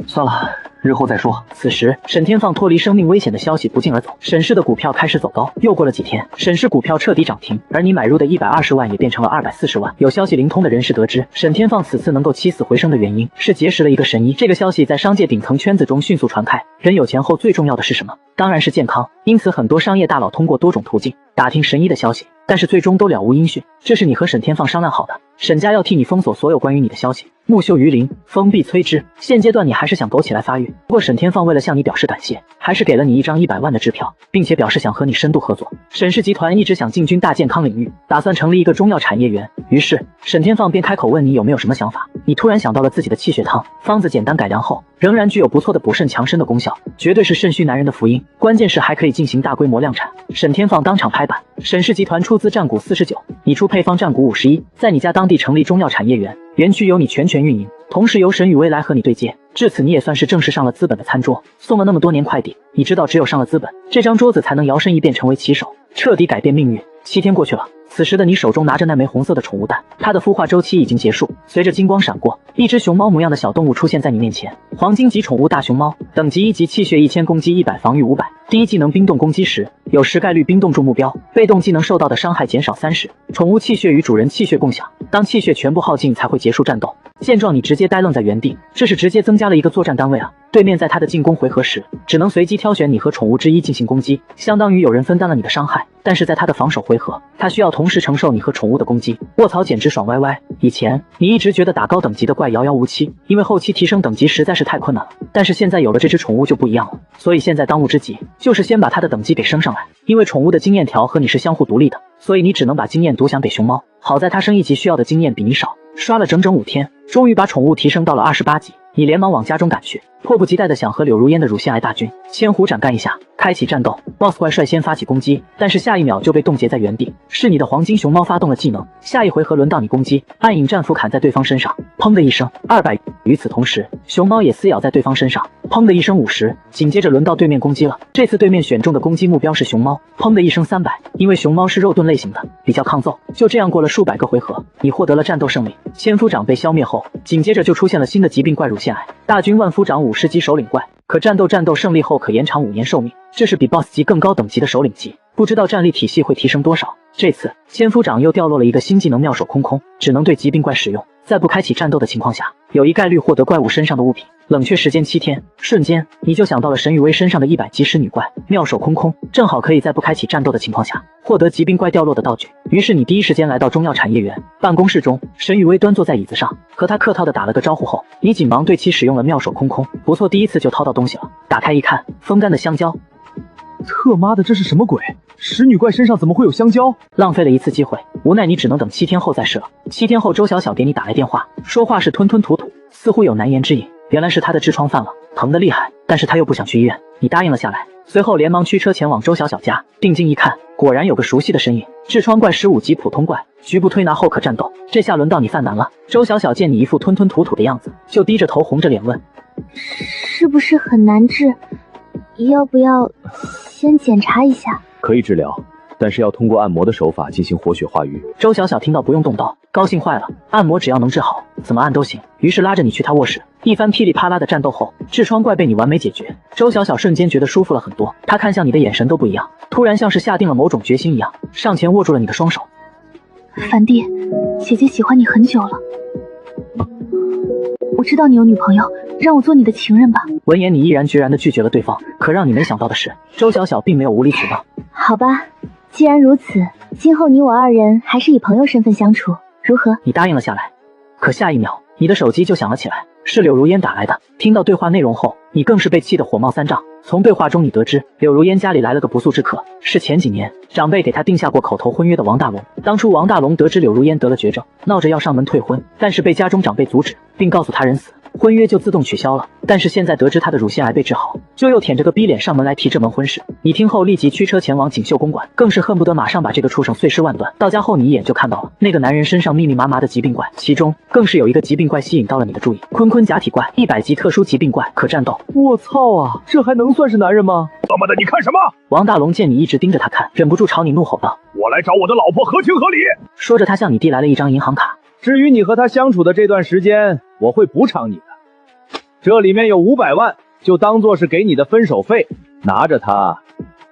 算了，日后再说。此时，沈天放脱离生命危险的消息不胫而走，沈氏的股票开始走高。又过了几天，沈氏股票彻底涨停，而你买入的120万也变成了240万。有消息灵通的人士得知，沈天放此次能够起死回生的原因是结识了一个神医。这个消息在商界顶层圈子中迅速传开。人有钱后最重要的是什么？当然是健康。因此，很多商业大佬通过多种途径打听神医的消息，但是最终都了无音讯。这是你和沈天放商量好的，沈家要替你封锁所有关于你的消息，木秀于林，封闭摧之。现阶段你还是想苟起来发育，不过沈天放为了向你表示感谢，还是给了你一张100万的支票，并且表示想和你深度合作。沈氏集团一直想进军大健康领域，打算成立一个中药产业园。于是沈天放便开口问你有没有什么想法。你突然想到了自己的气血汤，方子简单改良后，仍然具有不错的补肾强身的功效，绝对是肾虚男人的福音。关键是还可以进行大规模量产。沈天放当场拍板，沈氏集团出资战股49，你出配方战股51，在你家当地成立中药产业园，园区由你全权运营，同时由沈雨薇来和你对接。至此你也算是正式上了资本的餐桌。送了那么多年快递，你知道只有上了资本，这张桌子才能摇身一变成为棋手，彻底改变命运。7天过去了，此时的你手中拿着那枚红色的宠物蛋，它的孵化周期已经结束。随着金光闪过，一只熊猫模样的小动物出现在你面前。黄金级宠物大熊猫，等级1级，气血1000，攻击100，防御500。第一技能冰冻攻击时，有10概率冰冻住目标，被动技能受到的伤害减少30%。宠物气血与主人气血共享，当气血全部耗尽才会结束战斗。见状你直接呆愣在原地，这是直接增加了一个作战单位啊！对面在他的进攻回合时，只能随机挑选你和宠物之一进行攻击，相当于有人分担了你的伤害。但是在他的防守回合，他需要同时承受你和宠物的攻击。卧槽，简直爽歪歪！以前你一直觉得打高等级的怪遥遥无期，因为后期提升等级实在是太困难了。但是现在有了这只宠物就不一样了，所以现在当务之急就是先把它的等级给升上来，因为宠物的经验条和你是相互独立的。所以你只能把经验独享给熊猫。好在它升1级需要的经验比你少，刷了整整5天，终于把宠物提升到了28级。你连忙往家中赶去，迫不及待的想和柳如烟的乳腺癌大军千胡斩干一下。开启战斗 ，BOSS 怪率先发起攻击，但是下一秒就被冻结在原地。是你的黄金熊猫发动了技能，下一回合轮到你攻击，暗影战斧砍在对方身上，砰的一声200。与此同时，熊猫也撕咬在对方身上，砰的一声50。紧接着轮到对面攻击了，这次对面选中的攻击目标是熊猫，砰的一声300。因为熊猫是肉盾类型的，比较抗揍。就这样过了数百个回合，你获得了战斗胜利。千夫长被消灭后，紧接着就出现了新的疾病怪乳腺癌。大军万夫长50级首领怪，可战斗胜利后可延长5年寿命，这是比 BOSS 级更高等级的首领级，不知道战力体系会提升多少。这次千夫长又掉落了一个新技能妙手空空，只能对疾病怪使用，在不开启战斗的情况下，有一概率获得怪物身上的物品。冷却时间7天，瞬间你就想到了神雨薇身上的100级狮女怪妙手空空，正好可以在不开启战斗的情况下获得疾病怪掉落的道具。于是你第一时间来到中药产业园办公室中，神雨薇端坐在椅子上，和他客套的打了个招呼后，你紧忙对其使用了妙手空空。不错，第一次就掏到东西了。打开一看，风干的香蕉。特妈的，这是什么鬼？石女怪身上怎么会有香蕉？浪费了一次机会，无奈你只能等7天后再试了。7天后，周小小给你打来电话，说话是吞吞吐吐，似乎有难言之隐。原来是他的痔疮犯了，疼得厉害，但是他又不想去医院，你答应了下来。随后连忙驱车前往周小小家，定睛一看，果然有个熟悉的身影，痔疮怪15级普通怪，局部推拿后可战斗。这下轮到你犯难了。周小小见你一副吞吞吐吐的样子，就低着头红着脸问：是不是很难治？要不要先检查一下？可以治疗，但是要通过按摩的手法进行活血化瘀。周小小听到不用动刀，高兴坏了，按摩只要能治好，怎么按都行。于是拉着你去他卧室，一番噼里啪啦的战斗后，痔疮怪被你完美解决。周小小瞬间觉得舒服了很多，他看向你的眼神都不一样，突然像是下定了某种决心一样，上前握住了你的双手。樊弟，姐姐喜欢你很久了，我知道你有女朋友，让我做你的情人吧。闻言，你毅然决然地拒绝了对方。可让你没想到的是，周小小并没有无理取闹。好吧，既然如此，今后你我2人还是以朋友身份相处，如何？你答应了下来。可下一秒，你的手机就响了起来，是柳如烟打来的。听到对话内容后，你更是被气得火冒三丈。从对话中你得知，柳如烟家里来了个不速之客，是前几年长辈给他定下过口头婚约的王大龙。当初王大龙得知柳如烟得了绝症，闹着要上门退婚，但是被家中长辈阻止，并告诉他人死，婚约就自动取消了。但是现在得知他的乳腺癌被治好，就又舔着个逼脸上门来提这门婚事。你听后立即驱车前往锦绣公馆，更是恨不得马上把这个畜生碎尸万段。到家后你一眼就看到了那个男人身上密密麻麻的疾病怪，其中更是有一个疾病怪吸引到了你的注意，坤坤假体怪，100级特殊疾病怪，可战斗。我操啊，这还能算是男人吗？他妈的，你看什么？王大龙见你一直盯着他看，忍不住朝你怒吼道：我来找我的老婆，合情合理。说着他向你递来了一张银行卡。至于你和他相处的这段时间，我会补偿你的，这里面有500万，就当做是给你的分手费，拿着它，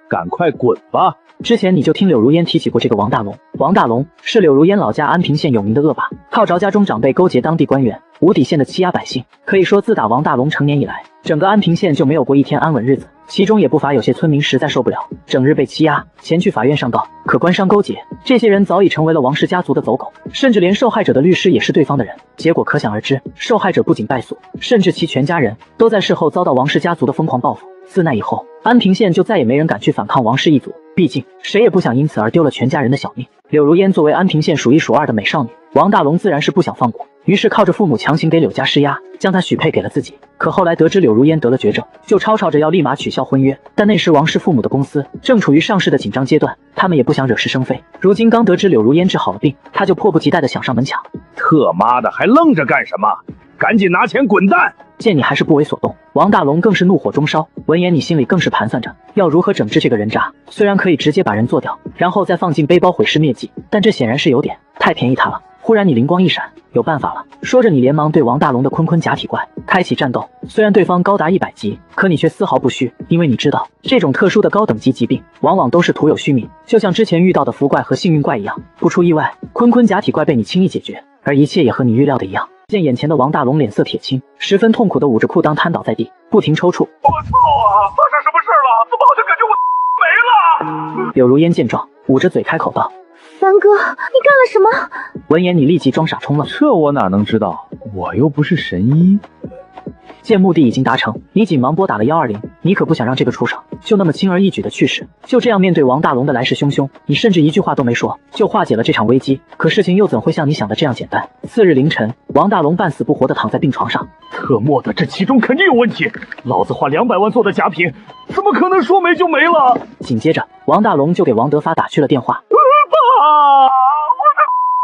赶快滚吧。之前你就听柳如烟提起过这个王大龙。王大龙是柳如烟老家安平县有名的恶霸，靠着家中长辈勾结当地官员，无底线的欺压百姓。可以说自打王大龙成年以来，整个安平县就没有过一天安稳日子，其中也不乏有些村民实在受不了，整日被欺压，前去法院上告。可官商勾结，这些人早已成为了王氏家族的走狗，甚至连受害者的律师也是对方的人。结果可想而知，受害者不仅败诉，甚至其全家人都在事后遭到王氏家族的疯狂报复。自那以后，安平县就再也没人敢去反抗王氏一族，毕竟谁也不想因此而丢了全家人的小命。柳如烟作为安平县数一数二的美少女，王大龙自然是不想放过，于是靠着父母强行给柳家施压，将她许配给了自己。可后来得知柳如烟得了绝症，就吵着要立马取消婚约。但那时王氏父母的公司正处于上市的紧张阶段，他们也不想惹是生非。如今刚得知柳如烟治好了病，他就迫不及待的想上门抢。特妈的，还愣着干什么？赶紧拿钱滚蛋！见你还是不为所动，王大龙更是怒火中烧。闻言，你心里更是盘算着要如何整治这个人渣。虽然可以直接把人做掉，然后再放进背包毁尸灭迹，但这显然是有点太便宜他了。忽然你灵光一闪，有办法了。说着，你连忙对王大龙的坤坤假体怪开启战斗。虽然对方高达100级，可你却丝毫不虚，因为你知道这种特殊的高等级疾病往往都是徒有虚名，就像之前遇到的福怪和幸运怪一样。不出意外，坤坤假体怪被你轻易解决，而一切也和你预料的一样。见眼前的王大龙脸色铁青，十分痛苦的捂着裤裆瘫倒在地，不停抽搐。我操啊！发生什么事了？怎么好像感觉我没了？柳如烟见状，捂着嘴开口道：樊哥，你干了什么？闻言，你立即装傻充愣。这我哪能知道？我又不是神医。见目的已经达成，你紧忙拨打了120。你可不想让这个畜生就那么轻而易举的去世。就这样面对王大龙的来势汹汹，你甚至一句话都没说，就化解了这场危机。可事情又怎会像你想的这样简单？次日凌晨，王大龙半死不活地躺在病床上。特么的，这其中肯定有问题！老子花200万做的假品，怎么可能说没就没了？紧接着，王大龙就给王德发打去了电话。爸，我的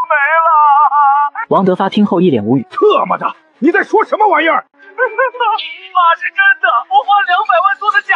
没了！王德发听后一脸无语。特么的，你在说什么玩意儿？爸是真的，我花200万做的假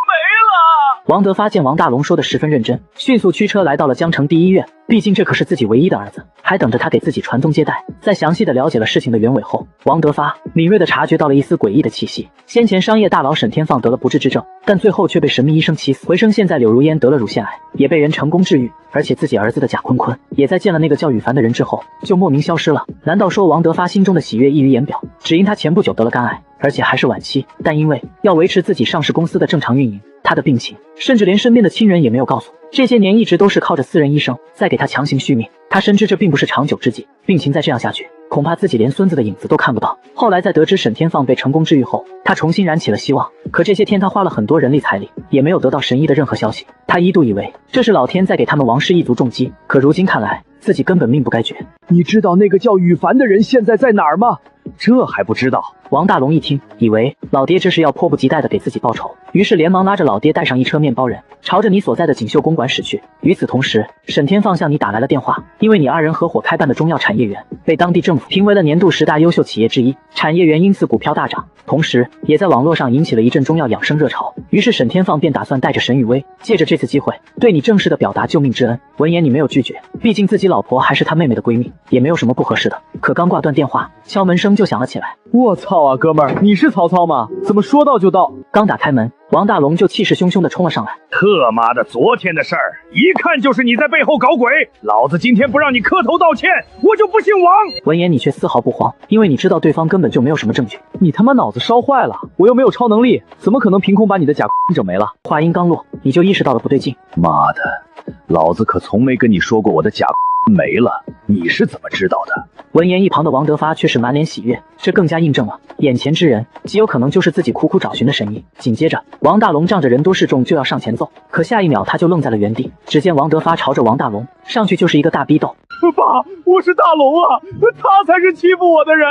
没了。王德发见王大龙说的十分认真，迅速驱车来到了江城第一医院，毕竟这可是自己唯一的儿子，还等着他给自己传宗接代。在详细的了解了事情的原委后，王德发敏锐地察觉到了一丝诡异的气息。先前商业大佬沈天放得了不治之症，但最后却被神秘医生气死回生。现在柳如烟得了乳腺癌，也被人成功治愈，而且自己儿子的贾坤坤也在见了那个叫羽凡的人之后就莫名消失了。难道说王德发心中的喜悦溢于言表？只因他前不久得了肝癌，而且还是晚期，但因为要维持自己上市公司的正常运营，他的病情甚至连身边的亲人也没有告诉。这些年一直都是靠着私人医生在给他强行续命，他深知这并不是长久之计，病情再这样下去，恐怕自己连孙子的影子都看不到。后来在得知沈天放被成功治愈后，他重新燃起了希望。可这些天他花了很多人力财力，也没有得到神医的任何消息。他一度以为这是老天在给他们王氏一族重击，可如今看来，自己根本命不该绝。你知道那个叫羽凡的人现在在哪儿吗？这还不知道？王大龙一听，以为老爹这是要迫不及待的给自己报仇，于是连忙拉着老爹带上一车面包人，朝着你所在的锦绣公馆驶去。与此同时，沈天放向你打来了电话，因为你二人合伙开办的中药产业园被当地政府评为了年度10大优秀企业之一，产业园因此股票大涨，同时也在网络上引起了一阵中药养生热潮。于是沈天放便打算带着沈雨薇，借着这次机会对你正式的表达救命之恩。闻言你没有拒绝，毕竟自己老婆还是他妹妹的闺蜜，也没有什么不合适的。可刚挂断电话，敲门声就响了起来。我操啊，哥们儿，你是曹操吗？怎么说到就到？刚打开门，王大龙就气势汹汹地冲了上来。特妈的，昨天的事儿一看就是你在背后搞鬼！老子今天不让你磕头道歉，我就不姓王！闻言你却丝毫不慌，因为你知道对方根本就没有什么证据。你他妈脑子烧坏了！我又没有超能力，怎么可能凭空把你的假整没了？话音刚落，你就意识到了不对劲。妈的，老子可从没跟你说过我的假没了，你是怎么知道的？闻言一旁的王德发却是满脸喜悦，这更加印证了眼前之人极有可能就是自己苦苦找寻的神医。紧接着，王大龙仗着人多势众就要上前揍，可下一秒他就愣在了原地。只见王德发朝着王大龙上去就是一个大逼斗。爸，我是大龙啊，他才是欺负我的人！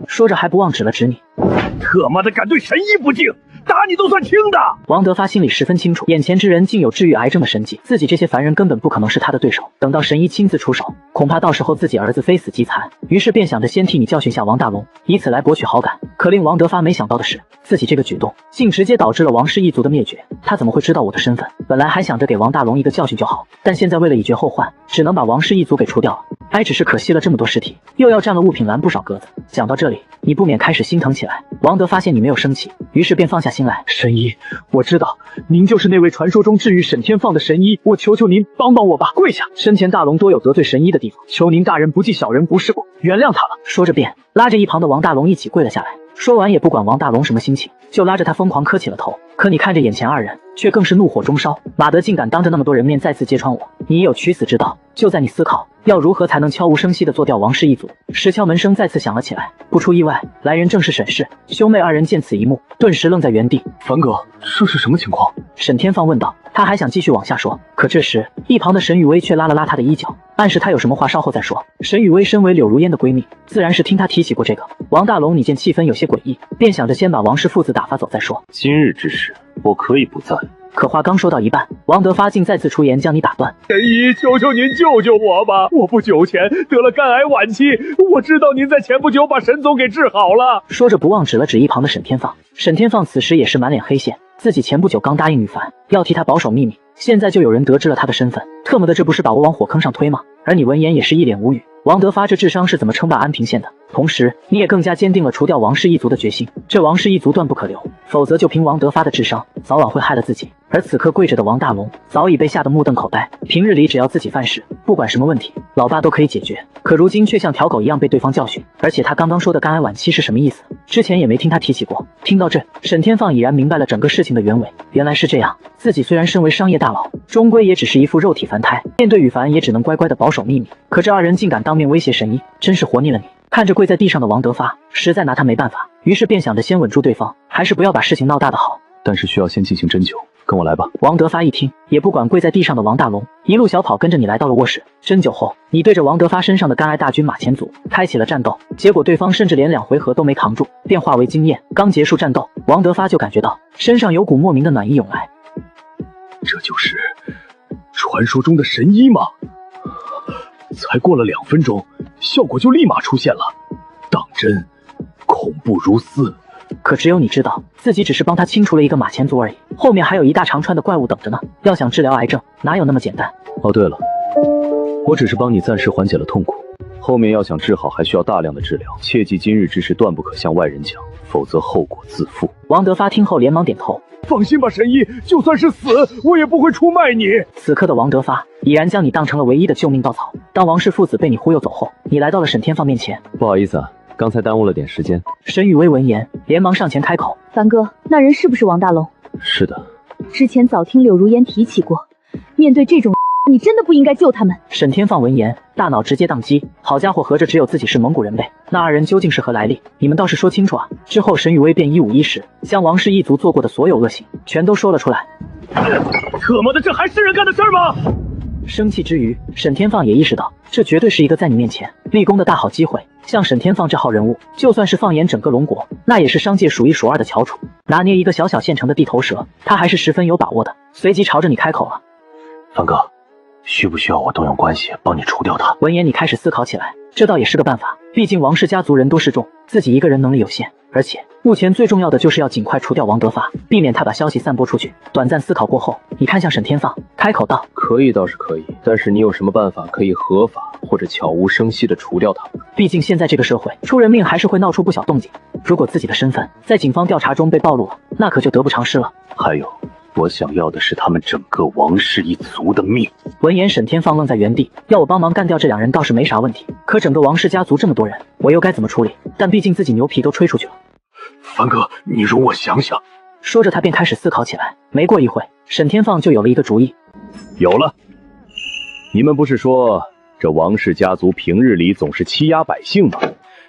说着还不忘指了指你。特妈的敢对神医不敬，打你都算轻的！王德发心里十分清楚，眼前之人竟有治愈癌症的神迹，自己这些凡人根本不可能是他的对手。等到神医亲自出手，恐怕到时候自己儿子非死即残。于是便想着先替你教训下王大龙，以此来博取好感。可令王德发没想到的是，自己这个举动竟直接导致了王氏一族的灭绝。他怎么会知道我的身份？本来还想着给王大龙一个教训就好，但现在为了以绝后患，只能把王氏一族给除掉了。哎，只是可惜了这么多尸体，又要占了物品栏不少格子。想到这里，你不免开始心疼起来。王德发现你没有生气，于是便放下心来。神医，我知道您就是那位传说中治愈沈天放的神医，我求求您帮帮我吧！跪下！生前大龙多有得罪神医的地方，求您大人不计小人不是过，原谅他了。说着便拉着一旁的王大龙一起跪了下来。说完也不管王大龙什么心情，就拉着他疯狂磕起了头。可你看着眼前二人，却更是怒火中烧。马德竟敢当着那么多人面再次揭穿我，你也有取死之道。就在你思考要如何才能悄无声息地做掉王氏一族时，敲门声再次响了起来。不出意外，来人正是沈氏。兄妹二人见此一幕，顿时愣在原地。凡哥，这是什么情况？沈天放问道。他还想继续往下说，可这时一旁的沈雨薇却拉了拉他的衣角，暗示他有什么话稍后再说。沈雨薇身为柳如烟的闺蜜，自然是听他提起过这个。王大龙你见气氛有些诡异，便想着先把王氏父子打发走再说。今日之事，我可以不在。可话刚说到一半，王德发竟再次出言将你打断。神医，求求您救救我吧！我不久前得了肝癌晚期，我知道您在前不久把沈总给治好了。说着不忘指了指一旁的沈天放。沈天放此时也是满脸黑线，自己前不久刚答应羽凡要替他保守秘密，现在就有人得知了他的身份，特么的这不是把我往火坑上推吗？而你闻言也是一脸无语。王德发这智商是怎么称霸安平县的？同时你也更加坚定了除掉王氏一族的决心，这王氏一族断不可留，否则就凭王德发的智商，早晚会害了自己。而此刻跪着的王大龙早已被吓得目瞪口呆，平日里只要自己犯事，不管什么问题，老爸都可以解决，可如今却像条狗一样被对方教训。而且他刚刚说的肝癌晚期是什么意思？之前也没听他提起过。听到这，沈天放已然明白了整个事情的原委，原来是这样，自己虽然身为商业大佬，终归也只是一副肉体凡胎，面对羽凡也只能乖乖的保守秘密。可这二人竟敢当面威胁神医，真是活腻了你。看着跪在地上的王德发，实在拿他没办法，于是便想着先稳住对方，还是不要把事情闹大的好。但是需要先进行针灸，跟我来吧。王德发一听，也不管跪在地上的王大龙，一路小跑跟着你来到了卧室。针灸后，你对着王德发身上的干艾大军马前卒开启了战斗，结果对方甚至连2回合都没扛住，便化为经验。刚结束战斗，王德发就感觉到身上有股莫名的暖意涌来。这就是传说中的神医吗？才过了2分钟，效果就立马出现了，当真恐怖如斯。可只有你知道，自己只是帮他清除了一个马前卒而已，后面还有一大长串的怪物等着呢。要想治疗癌症，哪有那么简单？哦，对了，我只是帮你暂时缓解了痛苦，后面要想治好，还需要大量的治疗。切记今日之事断不可向外人讲，否则后果自负。王德发听后连忙点头。放心吧，神医，就算是死，我也不会出卖你。此刻的王德发已然将你当成了唯一的救命稻草。当王氏父子被你忽悠走后，你来到了沈天放面前。不好意思啊，刚才耽误了点时间。沈雨薇闻言，连忙上前开口：“凡哥，那人是不是王大龙？”“是的。”之前早听柳如烟提起过，面对这种你真的不应该救他们。沈天放闻言，大脑直接宕机。好家伙，合着只有自己是蒙古人呗？那2人究竟是何来历？你们倒是说清楚啊！之后，沈雨薇便151将王氏一族做过的所有恶行全都说了出来。特么的，这还是人干的事儿吗？生气之余，沈天放也意识到，这绝对是一个在你面前立功的大好机会。像沈天放这号人物，就算是放眼整个龙国，那也是商界数一数二的翘楚。拿捏一个小小县城的地头蛇，他还是十分有把握的。随即朝着你开口了：“凡哥，需不需要我动用关系帮你除掉他？”闻言，你开始思考起来，这倒也是个办法。毕竟王氏家族人多势众，自己一个人能力有限，而且目前最重要的就是要尽快除掉王德发，避免他把消息散播出去。短暂思考过后，你看向沈天放，开口道：“可以倒是可以，但是你有什么办法可以合法或者悄无声息的除掉他们？毕竟现在这个社会，出人命还是会闹出不小动静。如果自己的身份在警方调查中被暴露了，那可就得不偿失了。还有，我想要的是他们整个王氏一族的命。”闻言，沈天放愣在原地，要我帮忙干掉这2人倒是没啥问题，可整个王氏家族这么多人，我又该怎么处理？但毕竟自己牛皮都吹出去了。凡哥，你容我想想。说着，他便开始思考起来。没过一会，沈天放就有了一个主意。有了，你们不是说这王氏家族平日里总是欺压百姓吗？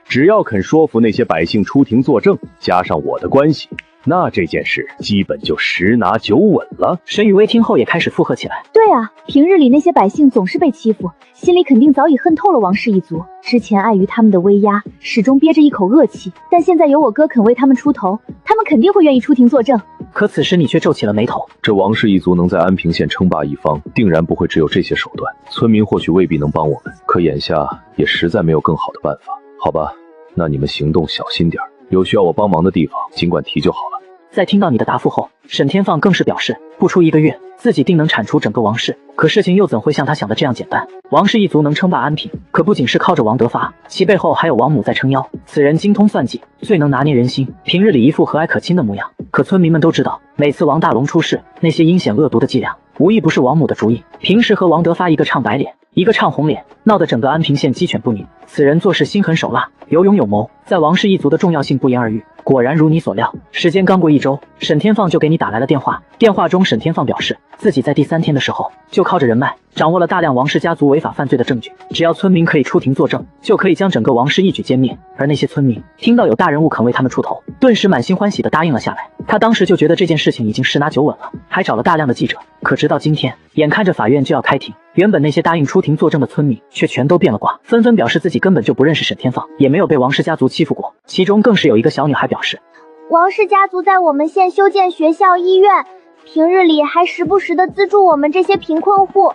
只要肯说服那些百姓出庭作证，加上我的关系，那这件事基本就10拿9稳了。沈雨薇听后也开始附和起来。对啊，平日里那些百姓总是被欺负，心里肯定早已恨透了王氏一族。之前碍于他们的威压，始终憋着一口恶气，但现在有我哥肯为他们出头，他们肯定会愿意出庭作证。可此时你却皱起了眉头。这王氏一族能在安平县称霸一方，定然不会只有这些手段。村民或许未必能帮我们，可眼下也实在没有更好的办法。好吧，那你们行动小心点，有需要我帮忙的地方尽管提就好了。在听到你的答复后，沈天放更是表示，不出1个月，自己定能铲除整个王氏。可事情又怎会像他想的这样简单？王氏一族能称霸安平，可不仅是靠着王德发，其背后还有王母在撑腰。此人精通算计，最能拿捏人心，平日里一副和蔼可亲的模样。可村民们都知道，每次王大龙出事，那些阴险恶毒的伎俩，无一不是王母的主意。平时和王德发一个唱白脸，一个唱红脸，闹得整个安平县鸡犬不宁。此人做事心狠手辣，有勇有谋，在王氏一族的重要性不言而喻。果然如你所料，时间刚过1周，沈天放就给你打来了电话。电话中，沈天放表示，自己在第3天的时候，就靠着人脉，掌握了大量王氏家族违法犯罪的证据。只要村民可以出庭作证，就可以将整个王氏一举歼灭。而那些村民听到有大人物肯为他们出头，顿时满心欢喜地答应了下来。他当时就觉得这件事情已经10拿9稳了，还找了大量的记者。可直到今天，眼看着法院就要开庭，原本那些答应出庭作证的村民却全都变了卦，纷纷表示自己根本就不认识沈天放，也没有被王氏家族欺负过。其中更是有一个小女孩表示，王氏家族在我们县修建学校、医院，平日里还时不时的资助我们这些贫困户，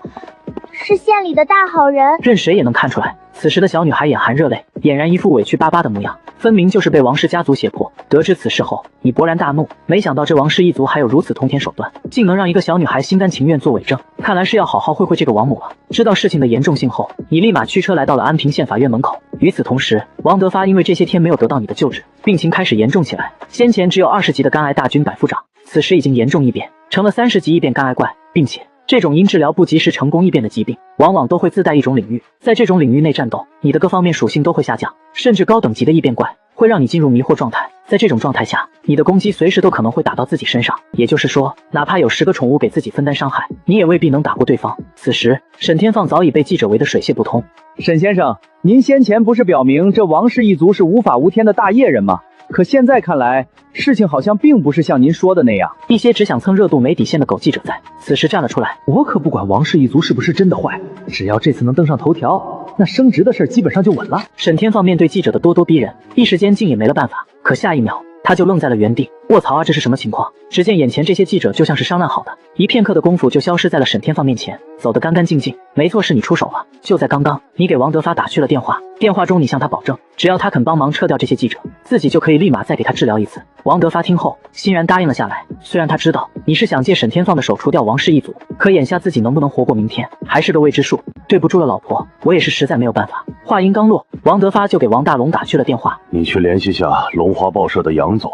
是县里的大好人。任谁也能看出来，此时的小女孩眼含热泪，俨然一副委屈巴巴的模样，分明就是被王氏家族胁迫。得知此事后，你勃然大怒，没想到这王氏一族还有如此通天手段，竟能让一个小女孩心甘情愿做伪证，看来是要好好会会这个王母了。知道事情的严重性后，你立马驱车来到了安平县法院门口。与此同时，王德发因为这些天没有得到你的救治，病情开始严重起来。先前只有20级的肝癌大军百夫长，此时已经严重异变，成了30级异变肝癌怪，并且这种因治疗不及时成功异变的疾病，往往都会自带一种领域，在这种领域内战斗，你的各方面属性都会下降，甚至高等级的异变怪会让你进入迷惑状态。在这种状态下，你的攻击随时都可能会打到自己身上，也就是说，哪怕有10个宠物给自己分担伤害，你也未必能打过对方。此时，沈天放早已被记者围得水泄不通。沈先生，您先前不是表明这王氏一族是无法无天的大业人吗？可现在看来，事情好像并不是像您说的那样。一些只想蹭热度没底线的狗记者在此时站了出来。我可不管王氏一族是不是真的坏，只要这次能登上头条，那升职的事基本上就稳了。沈天放面对记者的咄咄逼人，一时间竟也没了办法。可下一秒，他就愣在了原地。卧槽啊，这是什么情况？只见眼前这些记者就像是商量好的，一片刻的功夫就消失在了沈天放面前，走得干干净净。没错，是你出手了。就在刚刚，你给王德发打去了电话，电话中你向他保证，只要他肯帮忙撤掉这些记者，自己就可以立马再给他治疗一次。王德发听后欣然答应了下来。虽然他知道你是想借沈天放的手除掉王氏一族，可眼下自己能不能活过明天还是个未知数。对不住了老婆，我也是实在没有办法。话音刚落，王德发就给王大龙打去了电话。你去联系下龙华报社的杨总，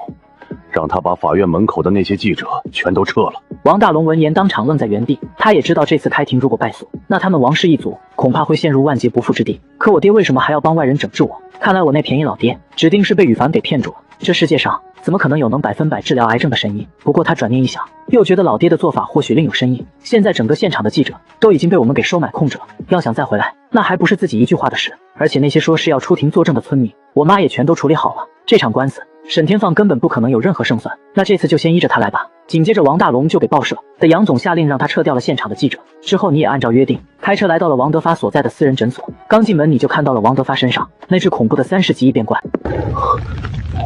让他把法院门口的那些记者全都撤了。王大龙闻言当场愣在原地，他也知道这次开庭如果败诉，那他们王氏一族恐怕会陷入万劫不复之地。可我爹为什么还要帮外人整治我？看来我那便宜老爹指定是被羽凡给骗住了。这世界上怎么可能有能100%治疗癌症的神医？不过他转念一想，又觉得老爹的做法或许另有深意。现在整个现场的记者都已经被我们给收买控制了，要想再回来，那还不是自己一句话的事。而且那些说是要出庭作证的村民，我妈也全都处理好了。这场官司沈天放根本不可能有任何胜算，那这次就先依着他来吧。紧接着王大龙就给报社的杨总下令让他撤掉了现场的记者，之后你也按照约定开车来到了王德发所在的私人诊所。刚进门你就看到了王德发身上那只恐怖的30级异变怪。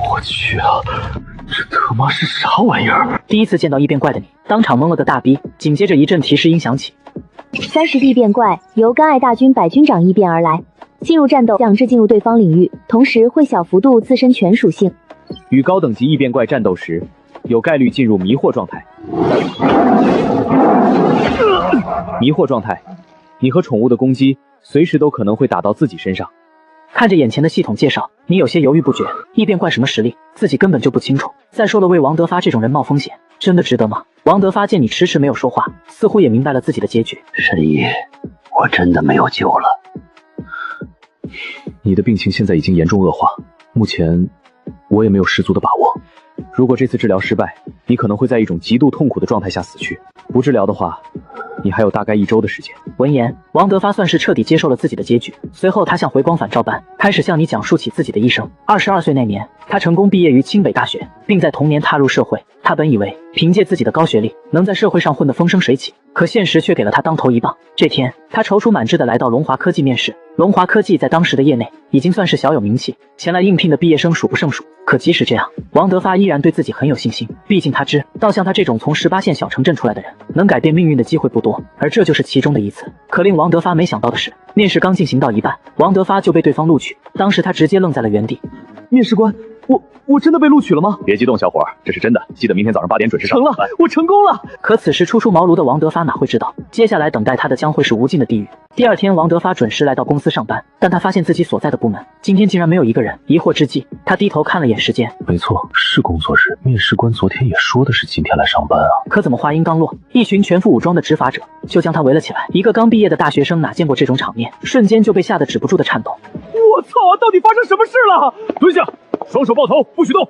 我去啊，这他妈是啥玩意儿？第一次见到异变怪的你当场懵了个大逼，紧接着一阵提示音响起，30异变怪由甘爱大军百军长异变而来，进入战斗降至进入对方领域，同时会小幅度自身全属性。与高等级异变怪战斗时，有概率进入迷惑状态。迷惑状态，你和宠物的攻击随时都可能会打到自己身上。看着眼前的系统介绍，你有些犹豫不决。异变怪什么实力，自己根本就不清楚。再说了，为王德发这种人冒风险，真的值得吗？王德发见你迟迟没有说话，似乎也明白了自己的结局。神医，我真的没有救了。你的病情现在已经严重恶化，目前我也没有十足的把握。如果这次治疗失败，你可能会在一种极度痛苦的状态下死去。不治疗的话，你还有大概1周的时间。闻言，王德发算是彻底接受了自己的结局。随后他像回光返照般开始向你讲述起自己的一生。22岁那年，他成功毕业于清北大学，并在同年踏入社会。他本以为凭借自己的高学历能在社会上混得风生水起，可现实却给了他当头一棒。这天，他踌躇满志地来到龙华科技面试。龙华科技在当时的业内已经算是小有名气，前来应聘的毕业生数不胜数。可即使这样，王德发依然对自己很有信心。毕竟他知道像他这种从18线小城镇出来的人，能改变命运的机会不多，而这就是其中的一次。可令王德发没想到的是，面试刚进行到一半，王德发就被对方录取。当时他直接愣在了原地。面试官，我真的被录取了吗？别激动，小伙儿，这是真的。记得明天早上8点准时上。成了，我成功了！可此时初出茅庐的王德发哪会知道，接下来等待他的将会是无尽的地狱。第二天，王德发准时来到公司上班，但他发现自己所在的部门今天竟然没有一个人。疑惑之际，他低头看了眼时间，没错，是工作日。面试官昨天也说的是今天来上班啊。可怎么话音刚落，一群全副武装的执法者就将他围了起来。一个刚毕业的大学生哪见过这种场面，瞬间就被吓得止不住的颤抖。我操啊！到底发生什么事了？蹲下，双手抱头，不许动。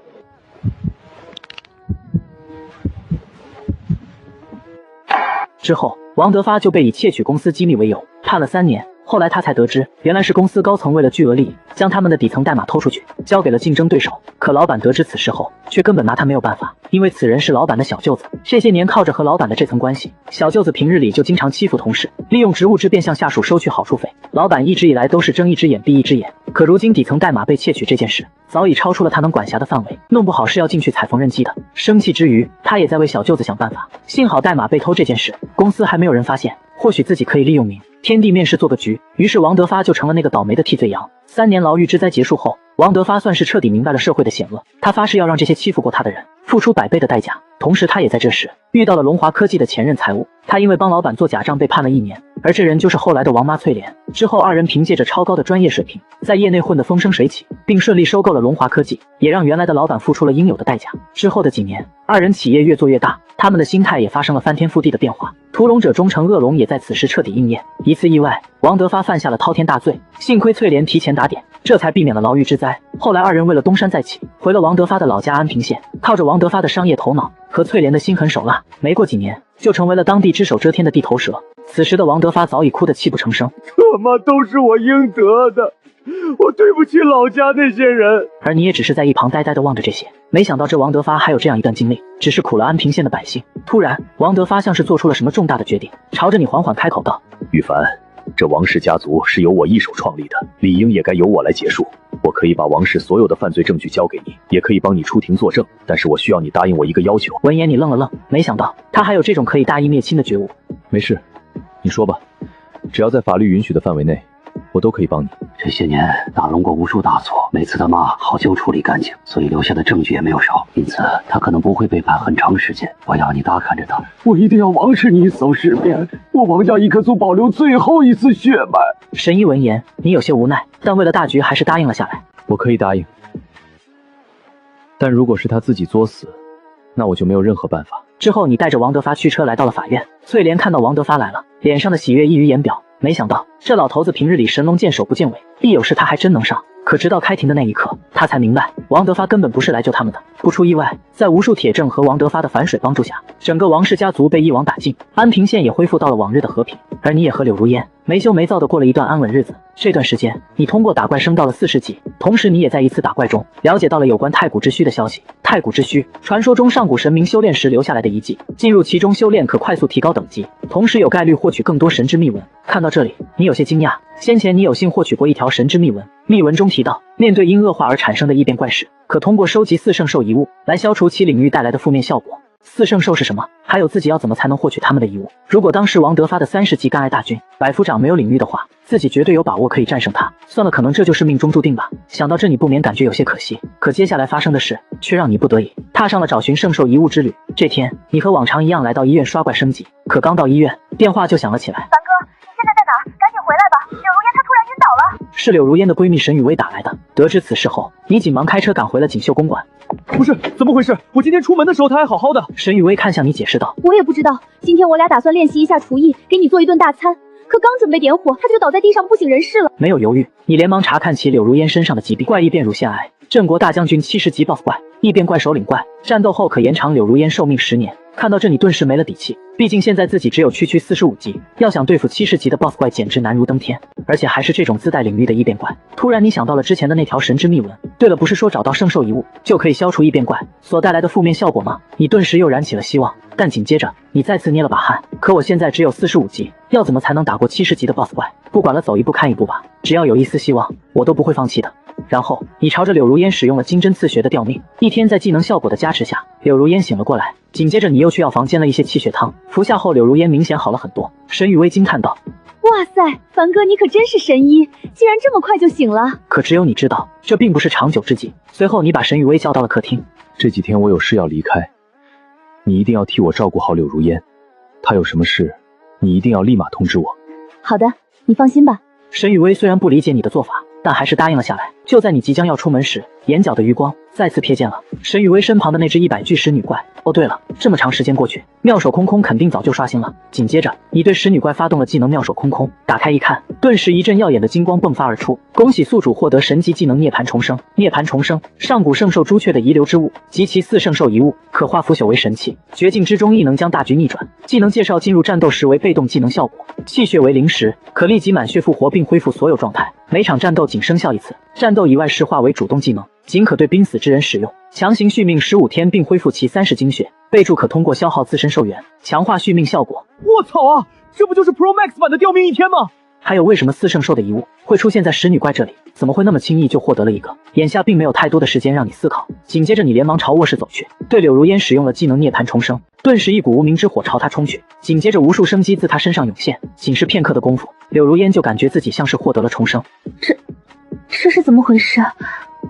之后，王德发就被以窃取公司机密为由判了3年。后来他才得知，原来是公司高层为了巨额利益，将他们的底层代码偷出去，交给了竞争对手。可老板得知此事后，却根本拿他没有办法，因为此人是老板的小舅子。这些年靠着和老板的这层关系，小舅子平日里就经常欺负同事，利用职务之便向下属收取好处费。老板一直以来都是睁一只眼闭一只眼，可如今底层代码被窃取这件事，早已超出了他能管辖的范围，弄不好是要进去踩缝纫机的。生气之余，他也在为小舅子想办法。幸好代码被偷这件事，公司还没有人发现，或许自己可以利用天地面试做个局。于是王德发就成了那个倒霉的替罪羊。3年牢狱之灾结束后，王德发算是彻底明白了社会的险恶。他发誓要让这些欺负过他的人付出100倍的代价。同时他也在这时遇到了龙华科技的前任财务，他因为帮老板做假账被判了1年，而这人就是后来的王妈翠莲。之后2人凭借着超高的专业水平，在业内混得风生水起，并顺利收购了龙华科技，也让原来的老板付出了应有的代价。之后的几年，2人企业越做越大，他们的心态也发生了翻天覆地的变化。屠龙者终成恶龙也在此时彻底应验。一次意外，王德发犯下了滔天大罪，幸亏翠莲提前打点，这才避免了牢狱之灾。后来2人为了东山再起，回了王德发的老家安平县，靠着王德发的商业头脑和翠莲的心狠手辣，没过几年就成为了当地只手遮天的地头蛇。此时的王德发早已哭得泣不成声。这妈都是我应得的，我对不起老家那些人。而你也只是在一旁呆呆地望着这些，没想到这王德发还有这样一段经历，只是苦了安平县的百姓。突然，王德发像是做出了什么重大的决定，朝着你缓缓开口道：羽凡，这王氏家族是由我一手创立的，理应也该由我来结束。我可以把王氏所有的犯罪证据交给你，也可以帮你出庭作证，但是我需要你答应我一个要求。闻言，你愣了愣，没想到他还有这种可以大义灭亲的觉悟。没事，你说吧，只要在法律允许的范围内，我都可以帮你。这些年打龙过无数大错，每次他妈好就处理干净，所以留下的证据也没有少，因此他可能不会被判很长时间。我要你大看着他，我一定要王氏一扫尸遍，我王家一棵族保留最后一丝血脉。神医闻言，你有些无奈，但为了大局还是答应了下来。我可以答应，但如果是他自己作死，那我就没有任何办法。之后，你带着王德发驱车来到了法院。翠莲看到王德发来了，脸上的喜悦溢于言表。没想到这老头子平日里神龙见首不见尾，一有事他还真能上。可直到开庭的那一刻，他才明白王德发根本不是来救他们的。不出意外，在无数铁证和王德发的反水帮助下，整个王氏家族被一网打尽，安平县也恢复到了往日的和平。而你也和柳如烟没羞没臊的过了一段安稳日子。这段时间，你通过打怪升到了40级，同时你也在一次打怪中了解到了有关太古之虚的消息。太古之虚，传说中上古神明修炼时留下来的遗迹，进入其中修炼可快速提高等级，同时有概率获取更多神之秘文。看到这里，你有些惊讶，先前你有幸获取过一条神之秘文，秘文中提到，面对因恶化而产生的异变怪事，可通过收集4圣兽遗物来消除其领域带来的负面效果。4圣兽是什么？还有自己要怎么才能获取他们的遗物？如果当时王德发的30级干爱大军百夫长没有领域的话，自己绝对有把握可以战胜他。算了，可能这就是命中注定吧。想到这，你不免感觉有些可惜。可接下来发生的事却让你不得已踏上了找寻圣兽遗物之旅。这天，你和往常一样来到医院刷怪升级，可刚到医院，电话就响了起来。凡哥，你现在在哪儿？赶紧回来吧！柳如烟她突然晕倒了。是柳如烟的闺蜜沈雨薇打来的。得知此事后，你紧忙开车赶回了锦绣公馆。不是，怎么回事？我今天出门的时候他还好好的。沈雨薇看向你解释道：我也不知道，今天我俩打算练习一下厨艺，给你做一顿大餐。可刚准备点火，他就倒在地上不省人事了。没有犹豫，你连忙查看起柳如烟身上的疾病，怪异变乳腺癌，镇国大将军70级 BOSS 怪，异变怪首领怪，战斗后可延长柳如烟寿命10年。看到这，你顿时没了底气，毕竟现在自己只有区45级，要想对付70级的 BOSS 怪简直难如登天，而且还是这种自带领域的异变怪。突然你想到了之前的那条神之秘文，对了，不是说找到圣兽遗物就可以消除异变怪所带来的负面效果吗？你顿时又燃起了希望，但紧接着你再次捏了把汗。可我现在只有45级，要怎么才能打过70级的 BOSS 怪？不管了，走一步看一步吧，只要有一丝希望，我都不会放弃的。然后你朝着柳如烟使用了金针刺穴的吊命。一天在技能效果的加持下，柳如烟醒了过来。紧接着你又去药房煎了一些气血汤，服下后柳如烟明显好了很多。沈雨薇惊叹道：哇塞，凡哥你可真是神医，竟然这么快就醒了。可只有你知道，这并不是长久之计。随后你把沈雨薇叫到了客厅。这几天我有事要离开，你一定要替我照顾好柳如烟，她有什么事，你一定要立马通知我。好的，你放心吧。沈雨薇虽然不理解你的做法，但还是答应了下来。就在你即将要出门时，眼角的余光再次瞥见了沈雨薇身旁的那只100具石女怪。哦对了，这么长时间过去，妙手空空肯定早就刷新了。紧接着你对石女怪发动了技能妙手空空，打开一看，顿时一阵耀眼的金光迸发而出。恭喜宿主获得神级技能涅槃重生。涅槃重生，上古圣兽朱雀的遗留之物及其4圣兽遗物，可化腐朽为神器，绝境之中亦能将大局逆转。技能介绍：进入战斗时为被动技能效果，气血为0时，可立即满血复活并恢复所有状态，每场战斗仅生效一次，战斗以外时化为主动技能，仅可对濒死之人使用，强行续命15天并恢复其30精血。备注：可通过消耗自身寿元强化续命效果。我操啊，这不就是 Pro Max 版的吊命一天吗？还有，为什么4圣兽的遗物会出现在石女怪这里？怎么会那么轻易就获得了一个？眼下并没有太多的时间让你思考。紧接着你连忙朝卧室走去，对柳如烟使用了技能涅槃重生，顿时一股无名之火朝她冲去。紧接着无数生机自她身上涌现，仅是片刻的功夫，柳如烟就感觉自己像是获得了重生。这是怎么回事？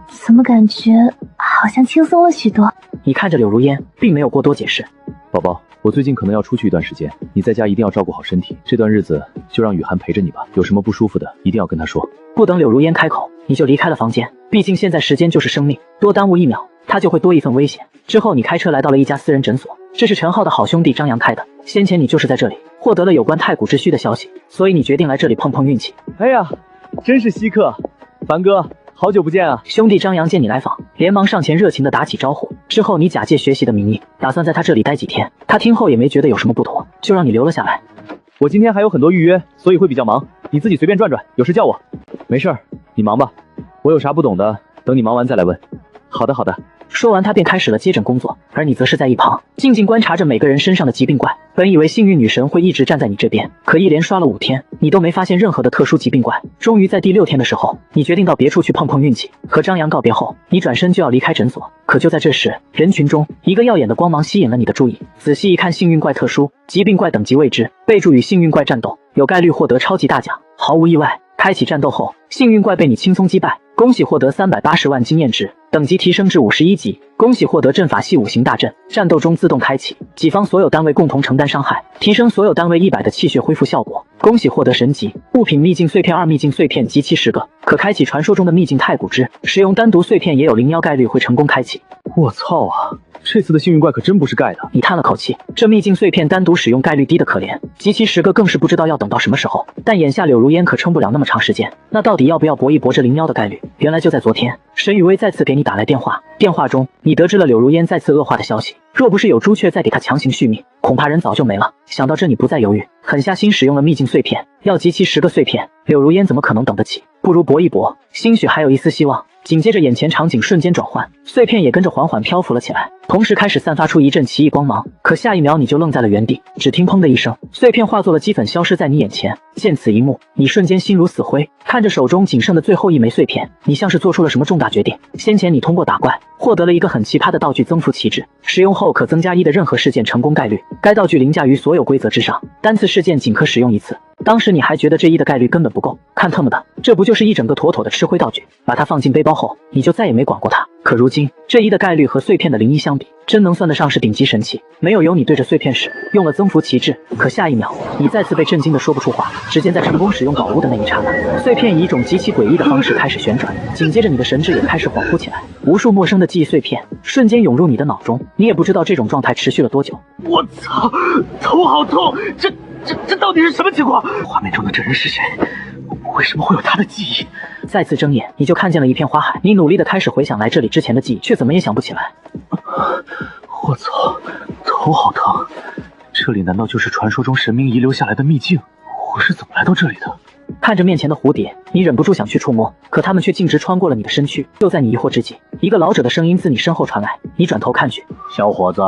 怎么感觉好像轻松了许多？你看着柳如烟，并没有过多解释。宝宝，我最近可能要出去一段时间，你在家一定要照顾好身体，这段日子就让雨涵陪着你吧，有什么不舒服的一定要跟她说。不等柳如烟开口，你就离开了房间，毕竟现在时间就是生命，多耽误1秒，她就会多一份危险。之后你开车来到了一家私人诊所，这是陈浩的好兄弟张扬开的，先前你就是在这里获得了有关太古之虚的消息，所以你决定来这里碰碰运气。哎呀，真是稀客，凡哥，好久不见啊！兄弟张扬见你来访，连忙上前热情地打起招呼。之后你假借学习的名义，打算在他这里待几天。他听后也没觉得有什么不妥，就让你留了下来。我今天还有很多预约，所以会比较忙，你自己随便转转，有事叫我。没事儿，你忙吧，我有啥不懂的，等你忙完再来问。好的，好的。说完，他便开始了接诊工作，而你则是在一旁静静观察着每个人身上的疾病怪。本以为幸运女神会一直站在你这边，可一连刷了5天，你都没发现任何的特殊疾病怪。终于在第6天的时候，你决定到别处去碰碰运气。和张扬告别后，你转身就要离开诊所，可就在这时，人群中一个耀眼的光芒吸引了你的注意。仔细一看，幸运怪特殊，疾病怪等级未知，备注与幸运怪战斗，有概率获得超级大奖。毫无意外，开启战斗后，幸运怪被你轻松击败，恭喜获得380万经验值，等级提升至51级。恭喜获得阵法系5行大阵，战斗中自动开启，己方所有单位共同承担伤害，提升所有单位100的气血恢复效果。恭喜获得神级物品秘境碎片2，秘境碎片集齐10个，可开启传说中的秘境太古之，使用单独碎片也有0%概率会成功开启。我操啊！这次的幸运怪可真不是盖的。你叹了口气，这秘境碎片单独使用概率低的可怜，集齐10个更是不知道要等到什么时候。但眼下柳如烟可撑不了那么长时间，那到底要不要搏一搏这0%的概率？原来就在昨天，沈雨薇再次给你打来电话，电话中你得知了柳如烟再次恶化的消息。若不是有朱雀在给他强行续命，恐怕人早就没了。想到这，你不再犹豫，狠下心使用了秘境碎片，要集齐10个碎片，柳如烟怎么可能等得起？不如搏一搏，兴许还有一丝希望。紧接着，眼前场景瞬间转换，碎片也跟着缓缓漂浮了起来，同时开始散发出一阵奇异光芒。可下一秒，你就愣在了原地，只听砰的一声，碎片化作了齑粉，消失在你眼前。见此一幕，你瞬间心如死灰，看着手中仅剩的最后一枚碎片，你像是做出了什么重大决定。先前你通过打怪获得了一个很奇葩的道具增幅旗帜，使用后可增加1的任何事件成功概率，该道具凌驾于所有规则之上，单次事件仅可使用1次。当时你还觉得这1的概率根本不够，看特么的，这不就是一整个妥妥的吃灰道具？把它放进背包后，你就再也没管过它。可如今这1的概率和碎片的0%相比，真能算得上是顶级神器。没有由你对着碎片时用了增幅旗帜，可下一秒你再次被震惊的说不出话。只见在成功使用宝物的那一刹那，碎片以一种极其诡异的方式开始旋转，紧接着你的神智也开始恍惚起来，无数陌生的记忆碎片瞬间涌入你的脑中，你也不知道这种状态持续了多久。我操，头好痛！这到底是什么情况？画面中的这人是谁？为什么会有他的记忆？再次睁眼，你就看见了一片花海。你努力的开始回想来这里之前的记忆，却怎么也想不起来。我操，头好疼！这里难道就是传说中神明遗留下来的秘境？我是怎么来到这里的？看着面前的蝴蝶，你忍不住想去触摸，可它们却径直穿过了你的身躯。就在你疑惑之际，一个老者的声音自你身后传来。你转头看去，小伙子，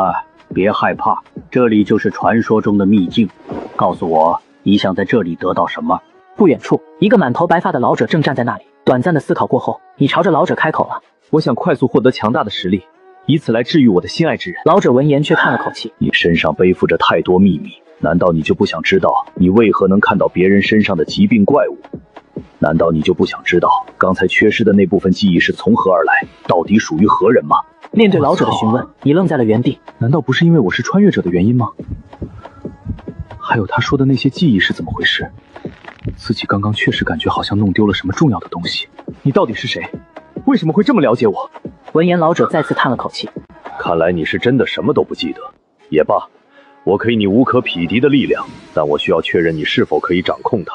别害怕，这里就是传说中的秘境。告诉我，你想在这里得到什么？不远处，一个满头白发的老者正站在那里。短暂的思考过后，你朝着老者开口了：“我想快速获得强大的实力，以此来治愈我的心爱之人。”老者闻言却叹了口气：“你身上背负着太多秘密，难道你就不想知道你为何能看到别人身上的疾病怪物？难道你就不想知道刚才缺失的那部分记忆是从何而来，到底属于何人吗？”面对老者的询问，你愣在了原地。难道不是因为我是穿越者的原因吗？还有他说的那些记忆是怎么回事？自己刚刚确实感觉好像弄丢了什么重要的东西。你到底是谁？为什么会这么了解我？闻言，老者再次叹了口气。看来你是真的什么都不记得。也罢，我可以你无可匹敌的力量，但我需要确认你是否可以掌控它。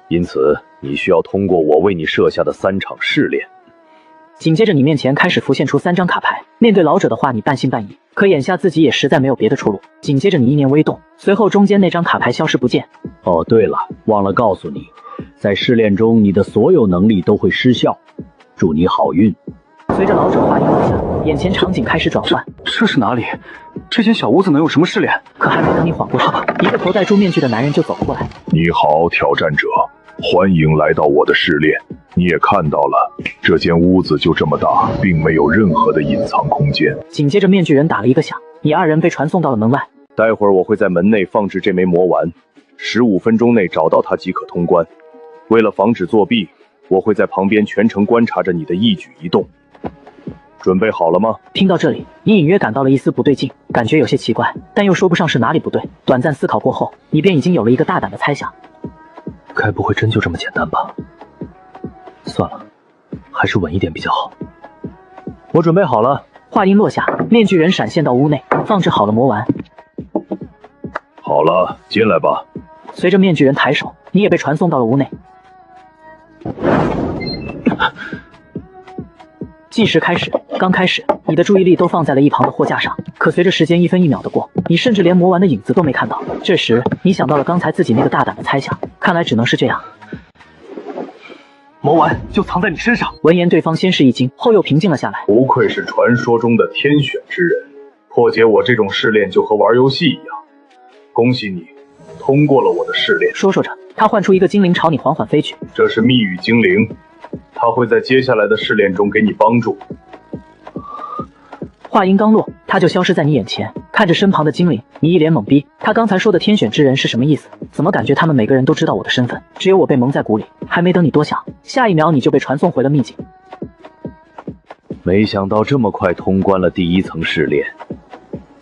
因此，你需要通过我为你设下的3场试炼。紧接着，你面前开始浮现出3张卡牌。面对老者的话，你半信半疑，可眼下自己也实在没有别的出路。紧接着，你意念微动，随后中间那张卡牌消失不见。哦，对了，忘了告诉你，在试炼中，你的所有能力都会失效。祝你好运。随着老者话音落下，眼前场景开始转换。这是哪里？这间小屋子能有什么试炼？可还没等你缓过神，一个头戴猪面具的男人就走了过来。你好，挑战者，欢迎来到我的试炼。你也看到了，这间屋子就这么大，并没有任何的隐藏空间。紧接着，面具人打了一个响，你2人被传送到了门外。待会儿我会在门内放置这枚魔丸，15分钟内找到它即可通关。为了防止作弊，我会在旁边全程观察着你的一举一动。准备好了吗？听到这里，你隐约感到了一丝不对劲，感觉有些奇怪，但又说不上是哪里不对。短暂思考过后，你便已经有了一个大胆的猜想。该不会真就这么简单吧？算了，还是稳一点比较好。我准备好了。话音落下，面具人闪现到屋内，放置好了魔丸。好了，进来吧。随着面具人抬手，你也被传送到了屋内。计时开始，刚开始，你的注意力都放在了一旁的货架上，可随着时间1分1秒的过，你甚至连魔丸的影子都没看到。这时，你想到了刚才自己那个大胆的猜想，看来只能是这样。谋完就藏在你身上。闻言，对方先是一惊，后又平静了下来。不愧是传说中的天选之人，破解我这种试炼就和玩游戏一样。恭喜你，通过了我的试炼。说着，他唤出一个精灵朝你缓缓飞去。这是密语精灵，它会在接下来的试炼中给你帮助。话音刚落，他就消失在你眼前。看着身旁的精灵，你一脸懵逼。他刚才说的天选之人是什么意思？怎么感觉他们每个人都知道我的身份，只有我被蒙在鼓里？还没等你多想，下一秒你就被传送回了秘境。没想到这么快通关了第1层试炼，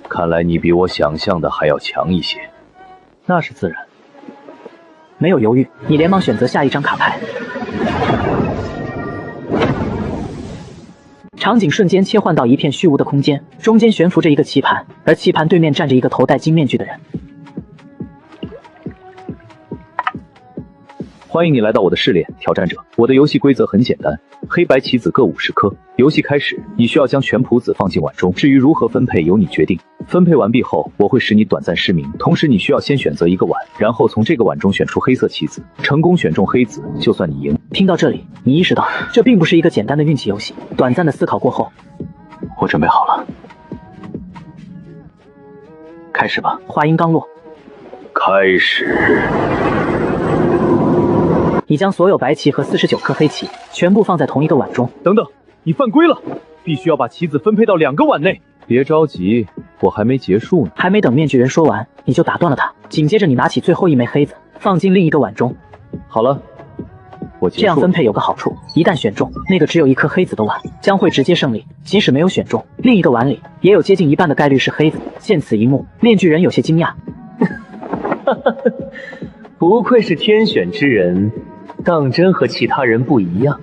看来你比我想象的还要强一些。那是自然。没有犹豫，你连忙选择下一张卡牌。场景瞬间切换到一片虚无的空间，中间悬浮着一个棋盘，而棋盘对面站着一个头戴金面具的人。欢迎你来到我的试炼，挑战者。我的游戏规则很简单，黑白棋子各50颗。游戏开始，你需要将全谱子放进碗中，至于如何分配由你决定。分配完毕后，我会使你短暂失明，同时你需要先选择一个碗，然后从这个碗中选出黑色棋子，成功选中黑子，就算你赢。听到这里，你意识到这并不是一个简单的运气游戏。短暂的思考过后，我准备好了，开始吧。话音刚落，开始。你将所有白棋和49颗黑棋全部放在同一个碗中。等等，你犯规了，必须要把棋子分配到2个碗内。别着急，我还没结束呢。还没等面具人说完，你就打断了他。紧接着你拿起最后一枚黑子，放进另一个碗中。好了，我结束了。这样分配有个好处，一旦选中，那个只有1颗黑子的碗将会直接胜利。即使没有选中，另一个碗里也有接近一半的概率是黑子。见此一幕，面具人有些惊讶。不愧是天选之人，当真和其他人不一样，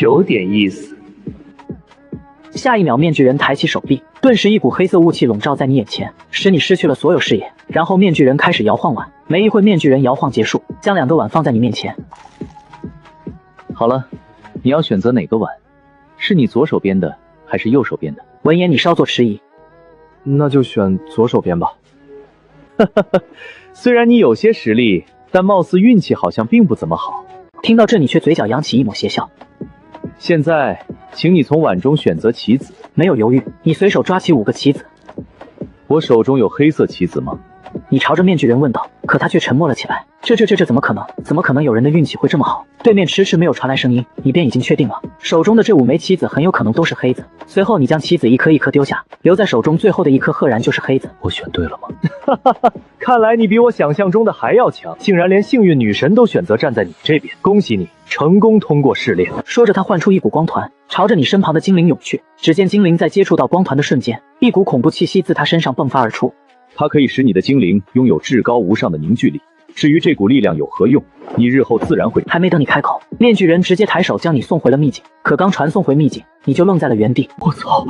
有点意思。下一秒，面具人抬起手臂，顿时一股黑色雾气笼罩在你眼前，使你失去了所有视野。然后面具人开始摇晃碗，没一会，面具人摇晃结束，将2个碗放在你面前。好了，你要选择哪个碗？是你左手边的，还是右手边的？闻言，你稍作迟疑。那就选左手边吧。虽然你有些实力，但貌似运气好像并不怎么好。听到这，你却嘴角扬起一抹邪笑。现在，请你从碗中选择棋子。没有犹豫，你随手抓起5个棋子。我手中有黑色棋子吗？你朝着面具人问道，可他却沉默了起来。这怎么可能？怎么可能有人的运气会这么好？对面迟迟没有传来声音，你便已经确定了，手中的这5枚棋子很有可能都是黑子。随后你将棋子一颗一颗丢下，留在手中最后的1颗赫然就是黑子。我选对了吗？看来你比我想象中的还要强，竟然连幸运女神都选择站在你这边。恭喜你，成功通过试炼。说着，他唤出一股光团，朝着你身旁的精灵涌去。只见精灵在接触到光团的瞬间，一股恐怖气息自他身上迸发而出。它可以使你的精灵拥有至高无上的凝聚力。至于这股力量有何用，你日后自然会。还没等你开口，面具人直接抬手将你送回了秘境。可刚传送回秘境，你就愣在了原地。我操，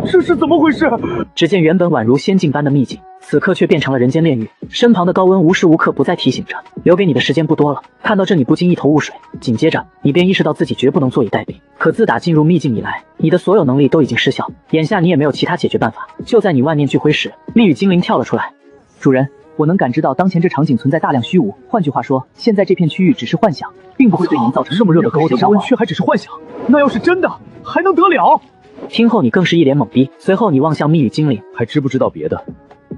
这是怎么回事？只见原本宛如仙境般的秘境，此刻却变成了人间炼狱。身旁的高温无时无刻不在提醒着，留给你的时间不多了。看到这，你不禁一头雾水。紧接着，你便意识到自己绝不能坐以待毙。可自打进入秘境以来，你的所有能力都已经失效，眼下你也没有其他解决办法。就在你万念俱灰时，密语精灵跳了出来。主人，我能感知到当前这场景存在大量虚无，换句话说，现在这片区域只是幻想，并不会对您造成这么热的高温山区还只是幻想，那要是真的，还能得了？听后你更是一脸懵逼，随后你望向密语精灵，还知不知道别的？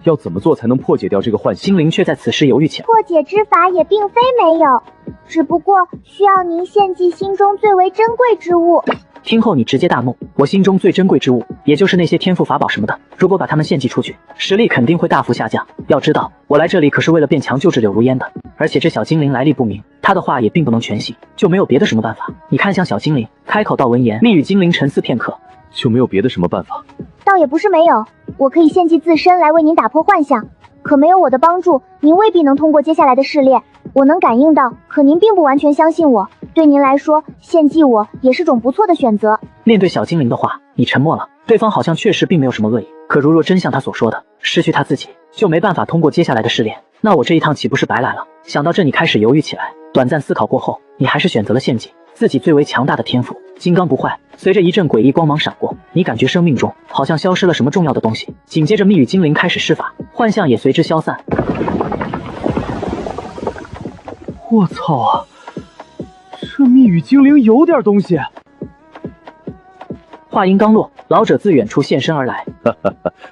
要怎么做才能破解掉这个幻想？精灵却在此时犹豫起来。破解之法也并非没有，只不过需要您献祭心中最为珍贵之物。听后你直接大怒，我心中最珍贵之物，也就是那些天赋法宝什么的，如果把它们献祭出去，实力肯定会大幅下降。要知道，我来这里可是为了变强救治柳如烟的，而且这小精灵来历不明，他的话也并不能全信，就没有别的什么办法。你看向小精灵，开口道闻言，密语精灵沉思片刻，就没有别的什么办法？倒也不是没有，我可以献祭自身来为您打破幻象，可没有我的帮助，您未必能通过接下来的试炼。我能感应到，可您并不完全相信我。对您来说，献祭我也是种不错的选择。面对小精灵的话，你沉默了。对方好像确实并没有什么恶意，可如若真像他所说的，失去他自己就没办法通过接下来的试炼，那我这一趟岂不是白来了？想到这，你开始犹豫起来。短暂思考过后，你还是选择了献祭自己最为强大的天赋金刚不坏。随着一阵诡异光芒闪过，你感觉生命中好像消失了什么重要的东西。紧接着密语精灵开始施法，幻象也随之消散。我操啊！这密语精灵有点东西。话音刚落，老者自远处现身而来。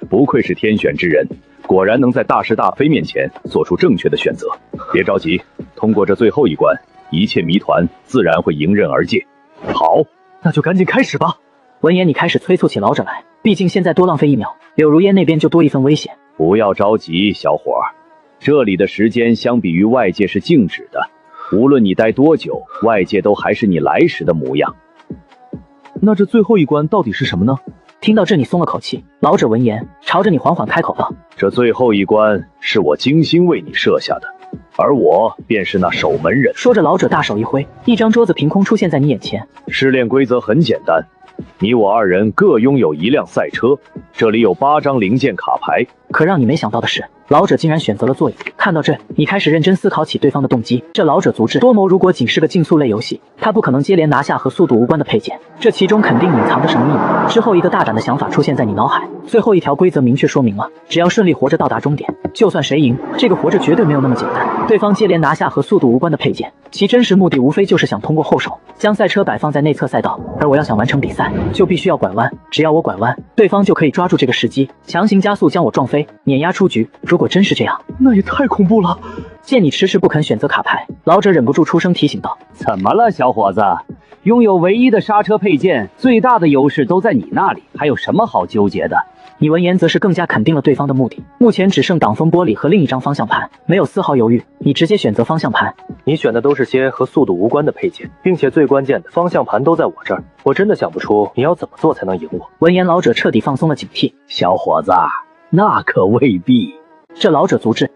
不愧是天选之人，果然能在大是大非面前做出正确的选择。别着急，通过这最后一关，一切谜团自然会迎刃而解。好，那就赶紧开始吧。闻言，你开始催促起老者来，毕竟现在多浪费1秒，柳如烟那边就多一份危险。不要着急，小伙儿，这里的时间相比于外界是静止的，无论你待多久，外界都还是你来时的模样。那这最后一关到底是什么呢？听到这，你松了口气。老者闻言，朝着你缓缓开口道：这最后一关是我精心为你设下的，而我便是那守门人。说着，老者大手一挥，一张桌子凭空出现在你眼前。试炼规则很简单，你我2人各拥有1辆赛车，这里有8张零件卡牌。可让你没想到的是，老者竟然选择了座椅。看到这，你开始认真思考起对方的动机。这老者足智多谋，如果仅是个竞速类游戏，他不可能接连拿下和速度无关的配件，这其中肯定隐藏着什么秘密。之后，一个大胆的想法出现在你脑海。最后一条规则明确说明了，只要顺利活着到达终点，就算谁赢，这个活着绝对没有那么简单。对方接连拿下和速度无关的配件，其真实目的无非就是想通过后手将赛车摆放在内侧赛道，而我要想完成比赛，就必须要拐弯。只要我拐弯，对方就可以抓住这个时机，强行加速将我撞飞，碾压出局。如果真是这样，那也太恐怖了。见你迟迟不肯选择卡牌，老者忍不住出声提醒道：怎么了，小伙子？拥有唯一的刹车配件，最大的优势都在你那里，还有什么好纠结的？你闻言则是更加肯定了对方的目的。目前只剩挡风玻璃和另一张方向盘，没有丝毫犹豫，你直接选择方向盘。你选的都是些和速度无关的配件，并且最关键的方向盘都在我这儿，我真的想不出你要怎么做才能赢我。闻言，老者彻底放松了警惕。小伙子，那可未必。这老者足智。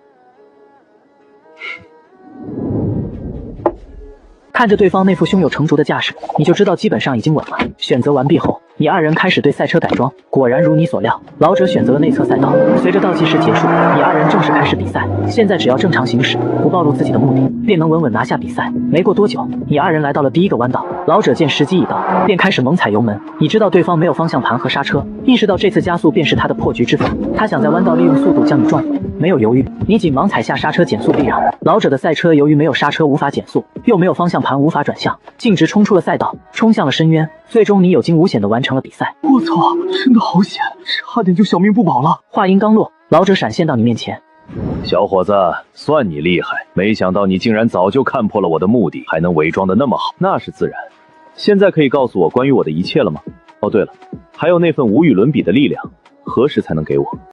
看着对方那副胸有成竹的架势，你就知道基本上已经稳了。选择完毕后，你2人开始对赛车改装。果然如你所料，老者选择了内侧赛道。随着倒计时结束，你2人正式开始比赛。现在只要正常行驶，不暴露自己的目的，便能稳稳拿下比赛。没过多久，你2人来到了第一个弯道。老者见时机已到，便开始猛踩油门。你知道对方没有方向盘和刹车，意识到这次加速便是他的破局之分。他想在弯道利用速度将你撞毁。没有犹豫，你紧忙踩下刹车减速避让。老者的赛车由于没有刹车无法减速，又没有方向盘无法转向，径直冲出了赛道，冲向了深渊。最终你有惊无险地完成了比赛。我操，真的好险，差点就小命不保了。话音刚落，老者闪现到你面前。小伙子，算你厉害，没想到你竟然早就看破了我的目的，还能伪装得那么好。那是自然。现在可以告诉我关于我的一切了吗？哦对了，还有那份无与伦比的力量，何时才能给我？